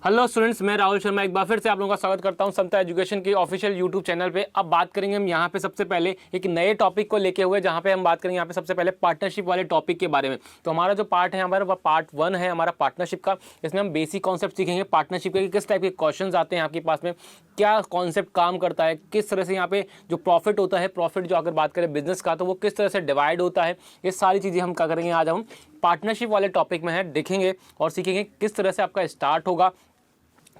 Hello students, मैं राहुल शर्मा एक बार फिर से आप लोगों का स्वागत करता हूं समता एजुकेशन के ऑफिशियल यूट्यूब चैनल पे। अब बात करेंगे हम यहाँ पे सबसे पहले एक नए टॉपिक को लेके हुए, जहाँ पे हम बात करेंगे यहाँ पे सबसे पहले पार्टनरशिप वाले टॉपिक के बारे में। तो हमारा जो पार्ट है हमारा वह पार्ट 1 है हमारा पार्टनरशिप का। इसमें हम बेसिक कॉन्सेप्ट सीखेंगे पार्टनरशिप के, किस टाइप के क्वेश्चन आते हैं आपके पास में, क्या कॉन्सेप्ट काम करता है, किस तरह से यहाँ पे जो प्रॉफिट होता है, प्रॉफिट जो अगर बात करें बिजनेस का तो वो किस तरह से डिवाइड होता है, ये सारी चीज़ें हम क्या करेंगे आज हम पार्टनरशिप वाले टॉपिक में है देखेंगे और सीखेंगे किस तरह से आपका स्टार्ट होगा।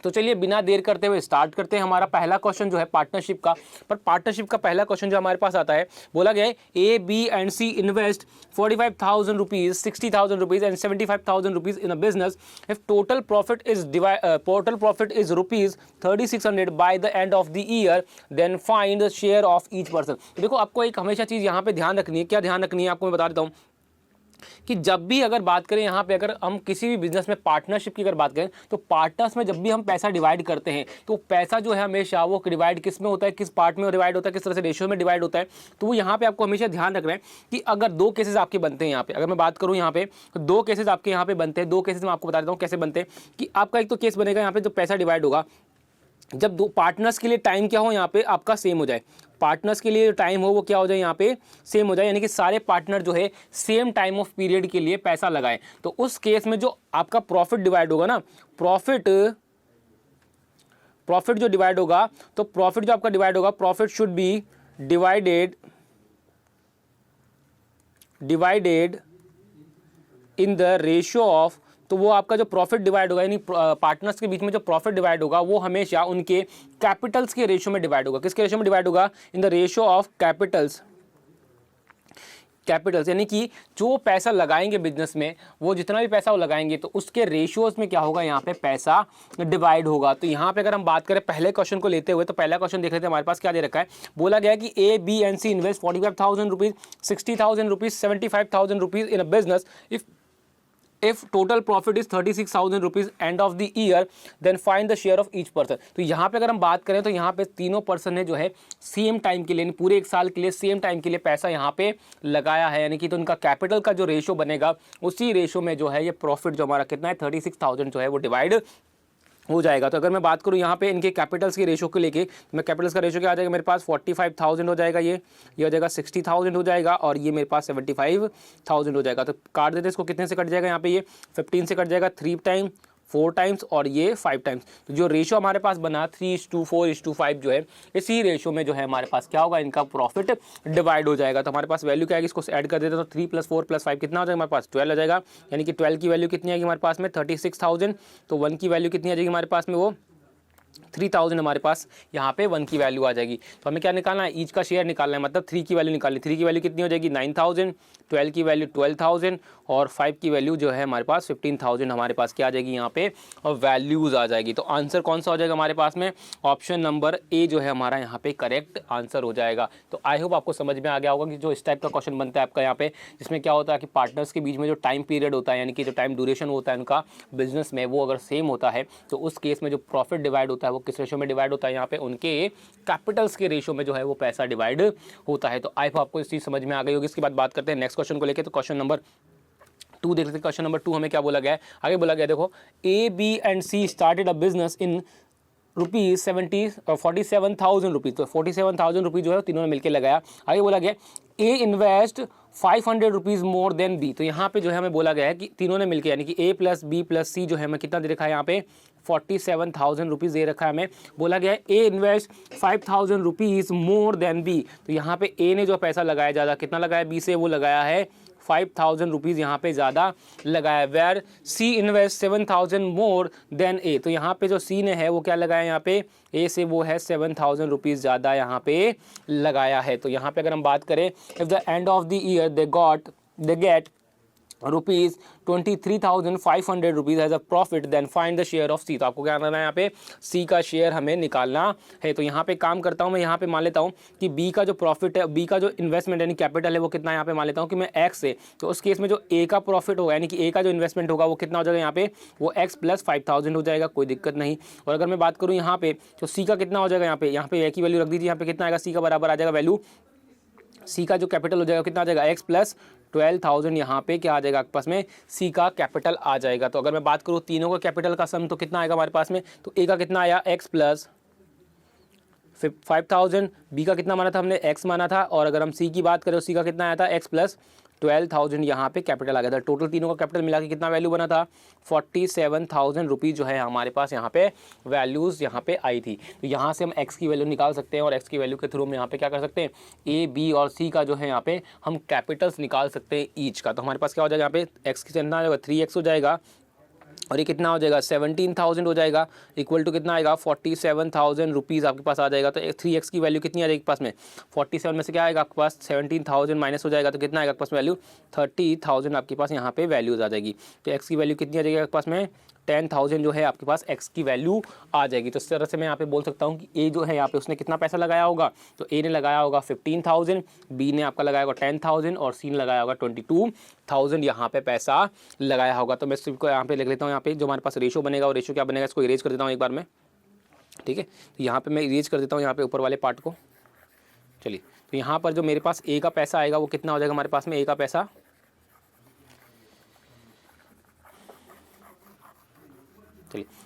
तो चलिए बिना देर करते हुए स्टार्ट करते हैं। हमारा पहला क्वेश्चन जो है पार्टनरशिप का, पर पार्टनरशिप का पहला क्वेश्चन जो हमारे पास आता है, बोला गया है A B and C invest 45,000 rupees, 60,000 rupees and 75,000 rupees in a business if total profit is rupees 3600 by the end of the year, then find the share of each person. देखो आपको एक हमेशा चीज़ यहाँ पे ध्यान रखनी है। क्या ध्यान रखनी है आपको मैं बता देता हूँ कि जब भी अगर बात करें यहाँ पे, अगर हम किसी भी बिजनेस में पार्टनरशिप की अगर बात करें तो पार्टनर्स में जब भी हम पैसा डिवाइड करते हैं तो पैसा जो है हमेशा वो डिवाइड किस में होता है, किस पार्ट में डिवाइड होता है, किस तरह से रेशियो में डिवाइड होता है। तो वो यहाँ पे आपको हमेशा ध्यान रखना है कि अगर दो केसेस आपके बनते हैं यहाँ पे, अगर मैं बात करूँ यहाँ पे तो दो केसेस आपके यहाँ पे बनते हैं। दो केसेस मैं आपको बता देता हूँ कैसे बनते हैं। कि आपका एक तो केस बनेगा यहाँ पे जो पैसा डिवाइड होगा जब दो पार्टनर्स के लिए टाइम क्या हो यहाँ पे आपका सेम हो जाए, पार्टनर्स के लिए टाइम हो वो क्या हो जाए यहाँ पे सेम हो जाए, यानी कि सारे पार्टनर जो है सेम टाइम ऑफ पीरियड के लिए पैसा लगाएं। तो उस केस में जो आपका प्रॉफिट डिवाइड होगा ना, प्रॉफिट जो डिवाइड होगा, तो प्रॉफिट जो आपका डिवाइड होगा, profit should be divided in the ratio of, तो वो आपका जो प्रॉफिट डिवाइड होगा यानी पार्टनर्स के बीच में जो प्रॉफिट डिवाइड होगा वो हमेशा उनके कैपिटल्स के रेशियो में डिवाइड होगा। किसके रेशियो में डिवाइड होगा? इन द रेशियो ऑफ कैपिटल्स, यानी कि जो पैसा लगाएंगे बिजनेस में, वो जितना भी पैसा वो लगाएंगे तो उसके रेशियोज में क्या होगा, यहाँ पे पैसा डिवाइड होगा। तो यहाँ पे अगर हम बात करें पहले क्वेश्चन को लेते हुए, तो पहला क्वेश्चन देख लेते हैं हमारे पास क्या दे रखा है। बोला गया कि A B and C invest 45,000 rupees, 60,000 rupees, 75,000 rupees in a business if total profit is 36,000 rupees end of the year, then find the share of each person। तो यहाँ पे अगर हम बात करें तो यहाँ पे तीनों पर्सन ने जो है सेम टाइम के लिए, पूरे एक साल के लिए सेम टाइम के लिए पैसा यहाँ पे लगाया है, यानी कि तो उनका कैपिटल का जो रेशो बनेगा उसी रेशो में जो है ये प्रॉफिट जो हमारा कितना है 36,000 जो है वो डिवाइड हो जाएगा। तो अगर मैं बात करूँ यहाँ पे इनके कैपिटल्स के रेशो को लेके, तो मैं कैपिटल्स का रेशो क्या आ जाएगा मेरे पास 45,000 हो जाएगा, ये हो जाएगा 60,000 हो जाएगा, और ये मेरे पास 75,000 हो जाएगा। तो काट देते हैं इसको, कितने से कट जाएगा यहाँ पे, ये 15 से कट जाएगा, 3 टाइम 4 टाइम्स और ये 5 टाइम्स। तो जो रेशो हमारे पास बना 3:4:5 जो है, इसी रेशो में जो है हमारे पास क्या होगा, इनका प्रॉफिट डिवाइड हो जाएगा। तो हमारे पास वैल्यू क्या है, इसको ऐड कर देते हैं तो 3 + 4 + 5 कितना हो जाएगा हमारे पास 12 आ जाएगा। यानी कि 12 की वैल्यू कितनी आएगी हमारे पास में 36,000। तो 1 की वैल्यू कितनी आ जाएगी हमारे पास में, वो 3,000 हमारे पास यहाँ पे 1 की वैल्यू आ जाएगी। तो हमें क्या निकालना है, ईच का शेयर निकालना है, मतलब 3 की वैल्यू निकालनी। 3 की वैल्यू कितनी हो जाएगी 9,000, 12 की वैल्यू 12,000 और 5 की वैल्यू जो है हमारे पास 15,000 हमारे पास क्या आ जाएगी यहाँ पे, और वैल्यूज़ आ जाएगी। तो आंसर कौन सा हो जाएगा हमारे पास में, ऑप्शन नंबर ए जो है हमारा यहाँ पे करेक्ट आंसर हो जाएगा। तो आई होप आपको समझ में आ गया होगा कि जो इस टाइप का क्वेश्चन बनता है आपका यहाँ पे, जिसमें क्या होता है कि पार्टनर्स के बीच में जो टाइम पीरियड होता है, यानी कि जो टाइम ड्यूरेशन होता है उनका बिजनेस में, वो अगर सेम होता है तो उस केस में जो प्रॉफिट डिवाइड होता है वो किस रेशो में डिवाइड होता है, यहाँ पे उनके कैपिटल्स के रेशो में जो है वो पैसा डिवाइड होता है। तो आई होप आपको इस चीज़ समझ में आ गई होगी। इसके बाद बात करते हैं नेक्स्ट क्वेश्चन को लेकर। तो क्वेश्चन नंबर 2 देख लेते हैं। क्वेश्चन नंबर 2 हमें क्या बोला गया है, आगे बोला गया देखो, A B and C started a business in rupees 47,000 rupees. तो 47,000 रुपीज़ जो है तीनों ने मिलकर लगाया। आगे बोला गया A invest 500 rupees more than B. तो यहाँ पे जो है हमें बोला गया है कि तीनों ने मिलकर, यानी कि ए प्लस बी प्लस सी जो है हमें कितना दे रखा है यहाँ पे 47,000 रुपीज़ दे रखा है हमें। बोला गया है A invest 5,000 rupees more than B. तो यहाँ पे ए ने जो पैसा लगाया ज़्यादा, कितना लगाया बी से, वो लगाया है 5,000 रुपीज़ यहाँ पे ज़्यादा लगाया। Where C invest 7,000 more than A. तो यहाँ पे जो सी ने है वो क्या लगाया यहाँ पे, ए से वो है 7,000 रुपीज़ ज़्यादा यहाँ पे लगाया है। तो यहाँ पे अगर हम बात करें, if the end of the year they get rupees 23,500 rupees as a profit, then find the share of C. तो आपको क्या करना है यहाँ पे, सी का शेयर हमें निकालना है। तो यहाँ पे काम करता हूँ मैं, यहाँ पे मान लेता हूँ कि बी का जो प्रॉफिट है, बी का जो इन्वेस्टमेंट यानी कैपिटल है वो कितना, यहाँ पे मान लेता हूँ कि मैं एक्स से। तो उस केस में जो ए का प्रॉफिट होगा, यानी कि ए का जो इन्वेस्टमेंट होगा वो कितना हो जाएगा यहाँ पे, वो एक्स प्लस 5,000 हो जाएगा, कोई दिक्कत नहीं। और अगर मैं बात करूँ यहाँ पे तो सी का कितना हो जाएगा, यहाँ पे ए की वैल्यू रख दीजिए, यहाँ पे कितना आएगा सी का बराबर आ जाएगा वैल्यू, सी का जो कैपिटल हो जाएगा कितना आ जाएगा एक्स प्लस 12,000 यहाँ पे क्या आ जाएगा आपके पास में, सी का कैपिटल आ जाएगा। तो अगर मैं बात करूँ तीनों का कैपिटल का सम तो कितना आएगा हमारे पास में, तो ए का कितना आया x प्लस 5,000, बी का कितना माना था हमने, x माना था, और अगर हम सी की बात करें तो सी का कितना आया था x प्लस 12,000 यहाँ पे कैपिटल आ गया था। टोटल तीनों का कैपिटल मिला के कितना वैल्यू बना था, 47,000 रुपीज़ जो है हमारे पास यहाँ पे वैल्यूज़ यहाँ पे आई थी। तो यहाँ से हम x की वैल्यू निकाल सकते हैं और x की वैल्यू के थ्रू हम यहाँ पे क्या कर सकते हैं, ए बी और सी का जो है यहाँ पे हम कैपिटल्स निकाल सकते हैं ईच का। तो हमारे पास क्या हो जाएगा यहाँ पे x की कितना हो जाएगा 3x हो जाएगा, और ये कितना हो जाएगा 17,000 हो जाएगा, इक्वल टू कितना आएगा 47,000 रुपीज़ आपके पास आ जाएगा। तो 3x की वैल्यू कितनी आ जाएगी पास में, 47 में से क्या आएगा आपके पास 17,000 माइनस हो जाएगा, तो कितना आएगा आपके पास वैल्यू 30,000 आपके पास यहाँ पे वैल्यूज़ आ जाएगी। तो x की वैल्यू कितनी आ जाएगी आपके पास में 10,000 जो है आपके पास x की वैल्यू आ जाएगी। तो इस तरह से मैं यहाँ पे बोल सकता हूँ कि ए जो है यहाँ पे उसने कितना पैसा लगाया होगा, तो ए ने लगाया होगा 15,000, बी ने आपका लगाया होगा 10,000 और सी ने लगाया होगा 22,000 यहाँ पे पैसा लगाया होगा। तो मैं सिर्फ यहाँ पे लिख लेता हूँ, यहाँ पे जो हमारे पास रेशो बनेगा वो रेशो क्या बनेगा, इसको इरेज कर देता हूँ एक बार में, ठीक है। तो यहाँ पर मैं इरेज कर देता हूँ यहाँ पे ऊपर वाले पार्ट को। चलिए, तो यहाँ पर जो मेरे पास ए का पैसा आएगा वो कितना हो जाएगा हमारे पास में, ए का पैसा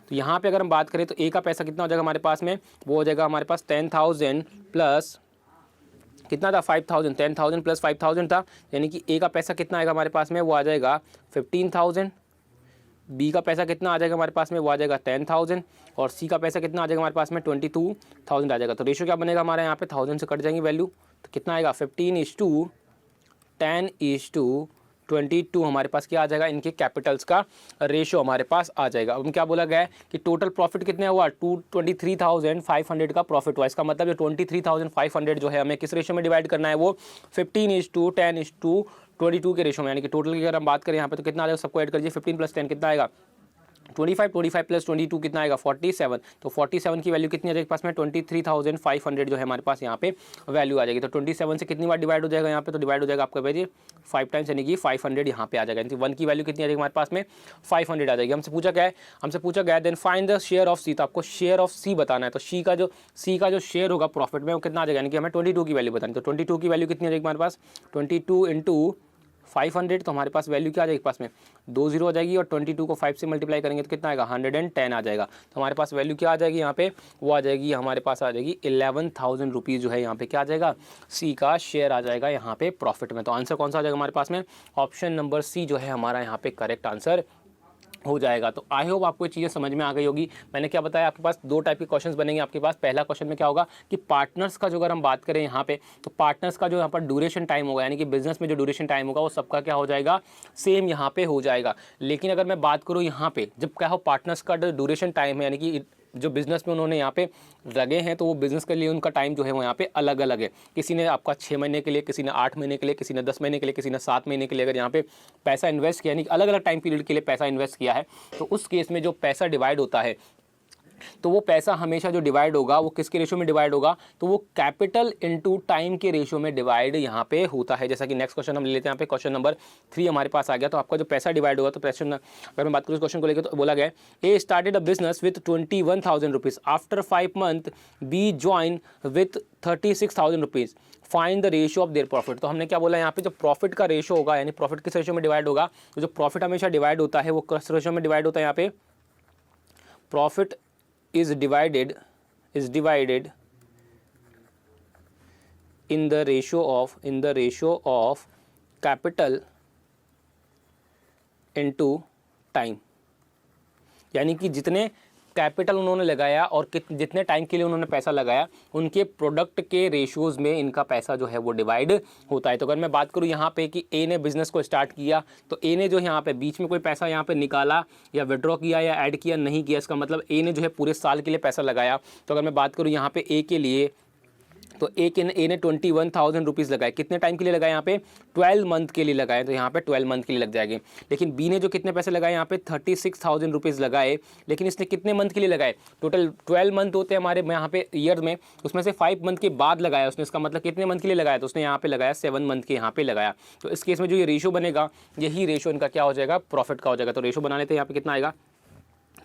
तो यहाँ पे अगर हम बात करें तो ए का पैसा कितना हो जाएगा हमारे पास में, वो हो जाएगा हमारे पास 10,000 प्लस कितना था 5,000, 10,000 प्लस 5,000 था, यानी कि ए का पैसा कितना आएगा हमारे पास में, वो आ जाएगा 15,000, बी का पैसा कितना आ जाएगा हमारे पास में, वो आ जाएगा 10,000, और सी का पैसा कितना आ जाएगा हमारे पास में 22,000 आ जाएगा। तो रेशो क्या बनेगा हमारे यहाँ पे 1000 से कट जाएंगी वैल्यू, तो कितना आएगा 15:10:22 हमारे पास क्या आ जाएगा, इनके कैपिटल्स का रेशो हमारे पास आ जाएगा। अब क्या बोला गया है कि टोटल प्रॉफिट कितने हुआ, 23,500 का प्रॉफिट हुआ। इसका मतलब जो 23,500 जो है हमें किस रेशो में डिवाइड करना है, वो 15:10:22 के रेशो में, यानी कि टोटल की अगर हम बात करें यहाँ पे तो कितना आ जाएगा, सबको ऐड करिए, 15 + 10 कितना आएगा 25, 25 + 22 कितना आएगा 47। तो 47 की वैल्यू कितनी आ जाएगी पास में 23,500 जो है हमारे पास यहाँ पे वैल्यू आ जाएगी। तो 27 से कितनी बार डिवाइड हो जाएगा यहाँ पे, तो डिवाइड हो जाएगा आपका भेजिए 5 टाइम्स, यानी कि 500 यहाँ पे आ जाएगा। यानी 1 की वैल्यू कितनी आ जाएगी हमारे पास में 500 आ जाएगी। हमसे पूछा क्या है, हमसे पूछा गया then find the share of C, तो आपको शेयर ऑफ सी बताना है। तो सी का जो शेयर होगा प्रॉफिट में वो कितना आ जाएगा, यानी कि हमें 22 की वैल्यू बतानी। तो 22 की वैल्यू कितनी आ जाएगी हमारे पास 22 × 500, तो हमारे पास वैल्यू क्या आ जाएगी पास में 2 0 आ जाएगी, और 22 को 5 से मल्टीप्लाई करेंगे तो कितना आएगा 110 आ जाएगा। तो हमारे पास वैल्यू क्या आ जाएगी यहाँ पे, वो आ जाएगी हमारे पास आ जाएगी 11,000 रुपीज़ जो है यहाँ पे क्या आ जाएगा, सी का शेयर आ जाएगा यहाँ पे प्रॉफिट में। तो आंसर कौन सा आ जाएगा हमारे पास में, ऑप्शन नंबर सी जो है हमारा यहाँ पे करेक्ट आंसर हो जाएगा। तो आई होप आपको ये चीज़ें समझ में आ गई होगी। मैंने क्या बताया, आपके पास 2 टाइप के क्वेश्चंस बनेंगे आपके पास। पहला क्वेश्चन में क्या होगा कि पार्टनर्स का जो अगर हम बात करें यहाँ पे, तो पार्टनर्स का जो यहाँ पर ड्यूरेशन टाइम होगा, यानी कि बिजनेस में जो ड्यूरेशन टाइम होगा वो सबका क्या हो जाएगा, सेम यहाँ पे हो जाएगा। लेकिन अगर मैं बात करूँ यहाँ पे जब क्या हो पार्टनर्स का ड्यूरेशन टाइम है, यानी कि जो बिज़नेस में उन्होंने यहाँ पे लगे हैं, तो वो बिज़नेस के लिए उनका टाइम जो है वो यहाँ पे अलग अलग है। किसी ने आपका 6 महीने के लिए, किसी ने 8 महीने के लिए, किसी ने 10 महीने के लिए, किसी ने 7 महीने के लिए अगर यहाँ पे पैसा इन्वेस्ट किया, यानी कि अलग अलग टाइम पीरियड के लिए पैसा इन्वेस्ट किया है, तो उस केस में जो पैसा डिवाइड होता है, तो वो पैसा हमेशा जो डिवाइड होगा वो किसके रेशो में डिवाइड होगा, तो वो कैपिटल इनटू टाइम के रेशो में डिवाइड यहाँ पे होता है। जैसा कि नेक्स्ट क्वेश्चन हम ले लेते हैं, यहाँ पे क्वेश्चन नंबर 3 हमारे पास आ गया। तो आपका जो पैसा डिवाइड होगा, तो क्वेश्चन अगर मैं बात करूँ इस क्वेश्चन को लेकर, तो बोला गया A started a business with 21,000 rupees, after 5 month B join with 36,000 rupees, find the ratio of their profit. तो हमने क्या बोला यहाँ पे, जो प्रॉफिट का रेशो होगा, यानी प्रॉफिट किस रेशो में डिवाइड होगा, तो जो प्रॉफिट हमेशा डिवाइड होता है वो किस रेशो में डिवाइड होता है, यहाँ पे profit is divided in the ratio of capital into time, यानी कि जितने कैपिटल उन्होंने लगाया और जितने टाइम के लिए उन्होंने पैसा लगाया, उनके प्रोडक्ट के रेशियोज़ में इनका पैसा जो है वो डिवाइड होता है। तो अगर मैं बात करूँ यहाँ पे कि ए ने बिज़नेस को स्टार्ट किया, तो ए ने जो यहाँ पे बीच में कोई पैसा यहाँ पे निकाला या विड्रॉ किया या ऐड किया नहीं किया, इसका मतलब ए ने जो है पूरे साल के लिए पैसा लगाया। तो अगर मैं बात करूँ यहाँ पे ए के लिए, तो ए ने 21,000 रुपीज़ लगाए, कितने टाइम के लिए लगाए, यहाँ पे 12 मंथ के लिए लगाए, तो यहाँ पे 12 मंथ के लिए लग जाएंगे। लेकिन बी ने जो कितने पैसे लगाए, यहाँ पे 36,000 रुपीज़ लगाए, लेकिन इसने कितने मंथ के लिए लगाए, टोटल 12 मंथ होते हैं हमारे यहाँ पे ईयर में, उसमें से 5 मंथ के बाद लगाया उसने, इसका मतलब कितने मंथ के लिए लगाया, तो उसने यहाँ पे लगाया 7 मंथ के यहाँ पे लगाया। तो इस केस में जो ये रेशो बनेगा, यही रेशो इनका क्या हो जाएगा, प्रॉफिट का हो जाएगा। तो रेशो बना लेते हैं, यहाँ पे कितना आएगा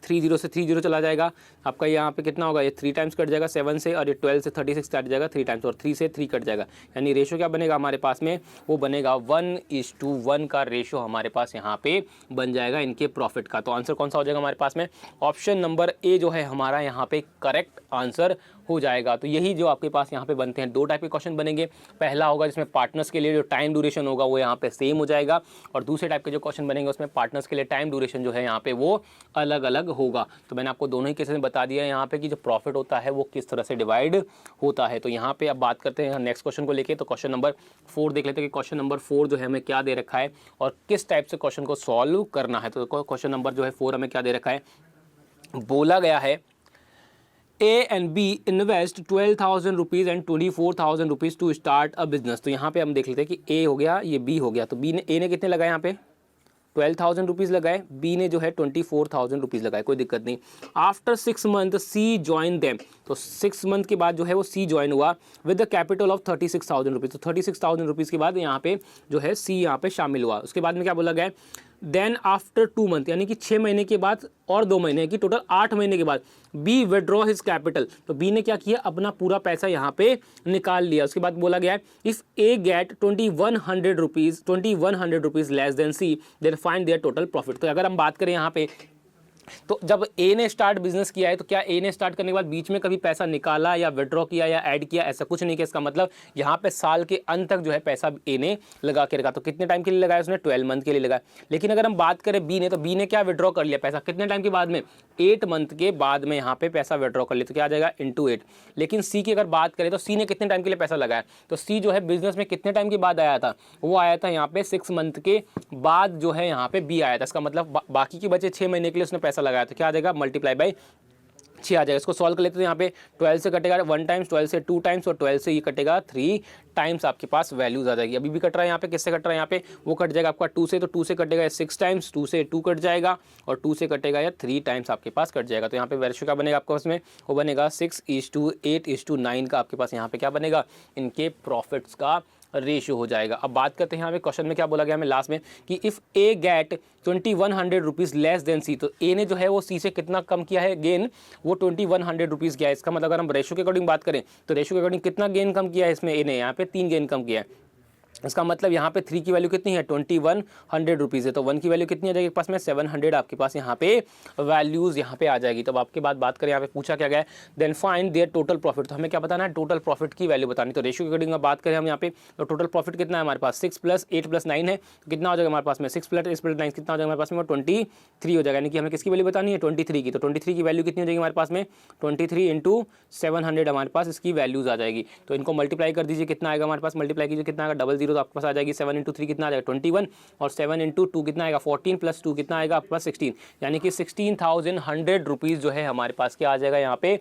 30 से 30 चला जाएगा आपका, यहाँ पे कितना होगा, ये 3 टाइम्स कट जाएगा 7 से, और ये 12 से 36 कट जाएगा 3 टाइम्स, और 3 से 3 कट जाएगा, यानी रेशो क्या बनेगा हमारे पास में, वो बनेगा 1:1 का रेशो हमारे पास यहाँ पे बन जाएगा इनके प्रॉफिट का। तो आंसर कौन सा हो जाएगा हमारे पास में, ऑप्शन नंबर ए जो है हमारा यहाँ पे करेक्ट आंसर हो जाएगा। तो यही जो आपके पास यहाँ पे बनते हैं, 2 टाइप के क्वेश्चन बनेंगे। पहला होगा जिसमें पार्टनर्स के लिए जो टाइम ड्यूरेशन होगा वो यहाँ पे सेम हो जाएगा, और दूसरे टाइप के जो क्वेश्चन बनेंगे उसमें पार्टनर्स के लिए टाइम ड्यूरेशन जो है यहाँ पे वो अलग अलग होगा। तो मैंने आपको दोनों ही केसेस में बता दिया है यहाँ पे कि जो प्रॉफिट होता है वो किस तरह से डिवाइड होता है। तो यहाँ पे अब बात करते हैं नेक्स्ट क्वेश्चन को लेके। तो क्वेश्चन नंबर 4 देख लेते हैं कि क्वेश्चन नंबर 4 जो है हमें क्या दे रखा है और किस टाइप से क्वेश्चन को सॉल्व करना है। तो क्वेश्चन नंबर जो है 4 हमें क्या दे रखा है, बोला गया है A and B invest 12,000 rupees and 24,000 rupees to start a business. तो यहाँ पे हम देख लेते हैं कि A हो गया, ये B हो गया। तो A ने कितने लगाए यहाँ पे 12,000 रुपीज़ लगाए, B ने जो है 24,000 रुपीज़ लगाए, कोई दिक्कत नहीं। After 6 month C join them, तो 6 मंथ के बाद जो है वो C ज्वाइन हुआ with the capital of 36,000 rupees. तो 36,000 रुपीज़ के बाद यहाँ पे जो है C यहाँ पे शामिल हुआ। उसके बाद में क्या बोला गया है, देन आफ्टर 2 मंथ, यानी कि 6 महीने के बाद और 2 महीने की टोटल 8 महीने के बाद बी विड्रॉ हिज कैपिटल। तो बी ने क्या किया, अपना पूरा पैसा यहाँ पे निकाल लिया। उसके बाद बोला गया है if A get 2100 rupees less than C then find their total profit. तो अगर हम बात करें यहाँ पे, तो जब ए ने स्टार्ट बिजनेस किया है तो क्या ए ने स्टार्ट करने के बाद बीच में कभी पैसा निकाला या विड्रॉ किया या ऐड किया, ऐसा कुछ नहीं किया। इसका मतलब यहाँ पे साल के अंत तक जो है पैसा ए ने लगा के रखा। तो कितने टाइम के लिए लगाया उसने, 12 मंथ के लिए लगाया। लेकिन अगर हम बात करें बी ने, तो बी ने क्या विड्रॉ कर लिया पैसा कितने टाइम के बाद में, 8 मंथ के बाद में यहाँ पे पैसा विड्रॉ कर लिया। तो क्या आ जाएगा इंटू 8। लेकिन सी की अगर बात करें तो सी ने कितने टाइम के लिए पैसा लगाया, तो सी जो है बिजनेस में कितने टाइम के बाद आया था, वो आया था यहाँ पे 6 मंथ के बाद जो है यहाँ पे बी आया था। इसका मतलब बाकी के बचे 6 महीने के लिए उसने पैसा लगाया। तो क्या आ जाएगा, मल्टीप्लाई बाई 6 आ जाएगा। इसको सॉल्व कर लेते हैं। यहाँ पे 12 से कटेगा 1 टाइम्स, 12 से 2 टाइम्स, और 12 से ये कटेगा 3 टाइम्स, आपके पास वैल्यूज आ जाएगी। अभी भी कट रहा है यहाँ पे, किससे कट रहा है यहाँ पे, वो कट जाएगा आपका 2 से, तो 2 से कटेगा 6 टाइम्स, 2 से 2 कट जाएगा, और 2 से कटेगा या 3 टाइम्स आपके पास कट जाएगा। तो यहाँ पे रेशियो क्या बनेगा आपके पास में, वो बनेगा 6:8:9 का आपके पास यहाँ पे क्या बनेगा, इनके प्रॉफिट्स का रेशियो हो जाएगा। अब बात करते हैं यहाँ पे क्वेश्चन में क्या बोला गया हमें लास्ट में कि if A get 2100 rupees less than C, तो ए ने जो है वो सी से कितना कम किया है गेन, वो 2100 रुपीज़ किया है। इसका मतलब अगर हम रेशियो के अकॉर्डिंग बात करें तो रेशियो के अकॉर्डिंग कितना गेन कम किया है इसमें, ए ने यहाँ पे 3 गेन कम किया है। इसका मतलब यहाँ पे 3 की वैल्यू कितनी है, 2100 रुपीज़ है। तो 1 की वैल्यू कितनी आ जाएगी पास में, 700 आपके पास यहाँ पे वैल्यूज़ यहाँ पे आ जाएगी। तो अब आपके बात करें यहाँ पे पूछा क्या गया है, then find their total profit. तो हमें क्या बताना है, टोटल प्रॉफिट की वैल्यू बतानी। तो रेशियो के अकॉर्डिंग बात करें हम यहाँ पे, तो टोटल प्रॉफिट कितना है हमारे पास, 6 + 8 + 9 है। तो कितना हो जाएगा हमारे पास में, 6 + 8 + 9 कितना हो जाएगा हमारे पास में, 23 हो जाएगा। यानी कि हमें किसकी वैल्यू बतानी है, 23 की। तो 23 की वैल्यू कितनी हो जाएगी हमारे पास में, 23 × 700 हमारे पास इसकी वैल्यूज़ आ जाएगी। तो इनको मल्टीप्लाई कर दीजिए, कितना आएगा हमारे पास, मल्टीप्लाई कीजिए कितना आएगा, 00 तो आपके पास आ जाएगी। 7 × 3 कितना आ जाएगा, 21, और 7 × 2 कितना आएगा, 14 + 2 कितना आएगा आपके पास, 16। यानी कि 16,100 रुपीज़ जो है हमारे पास क्या आ जाएगा यहाँ पे,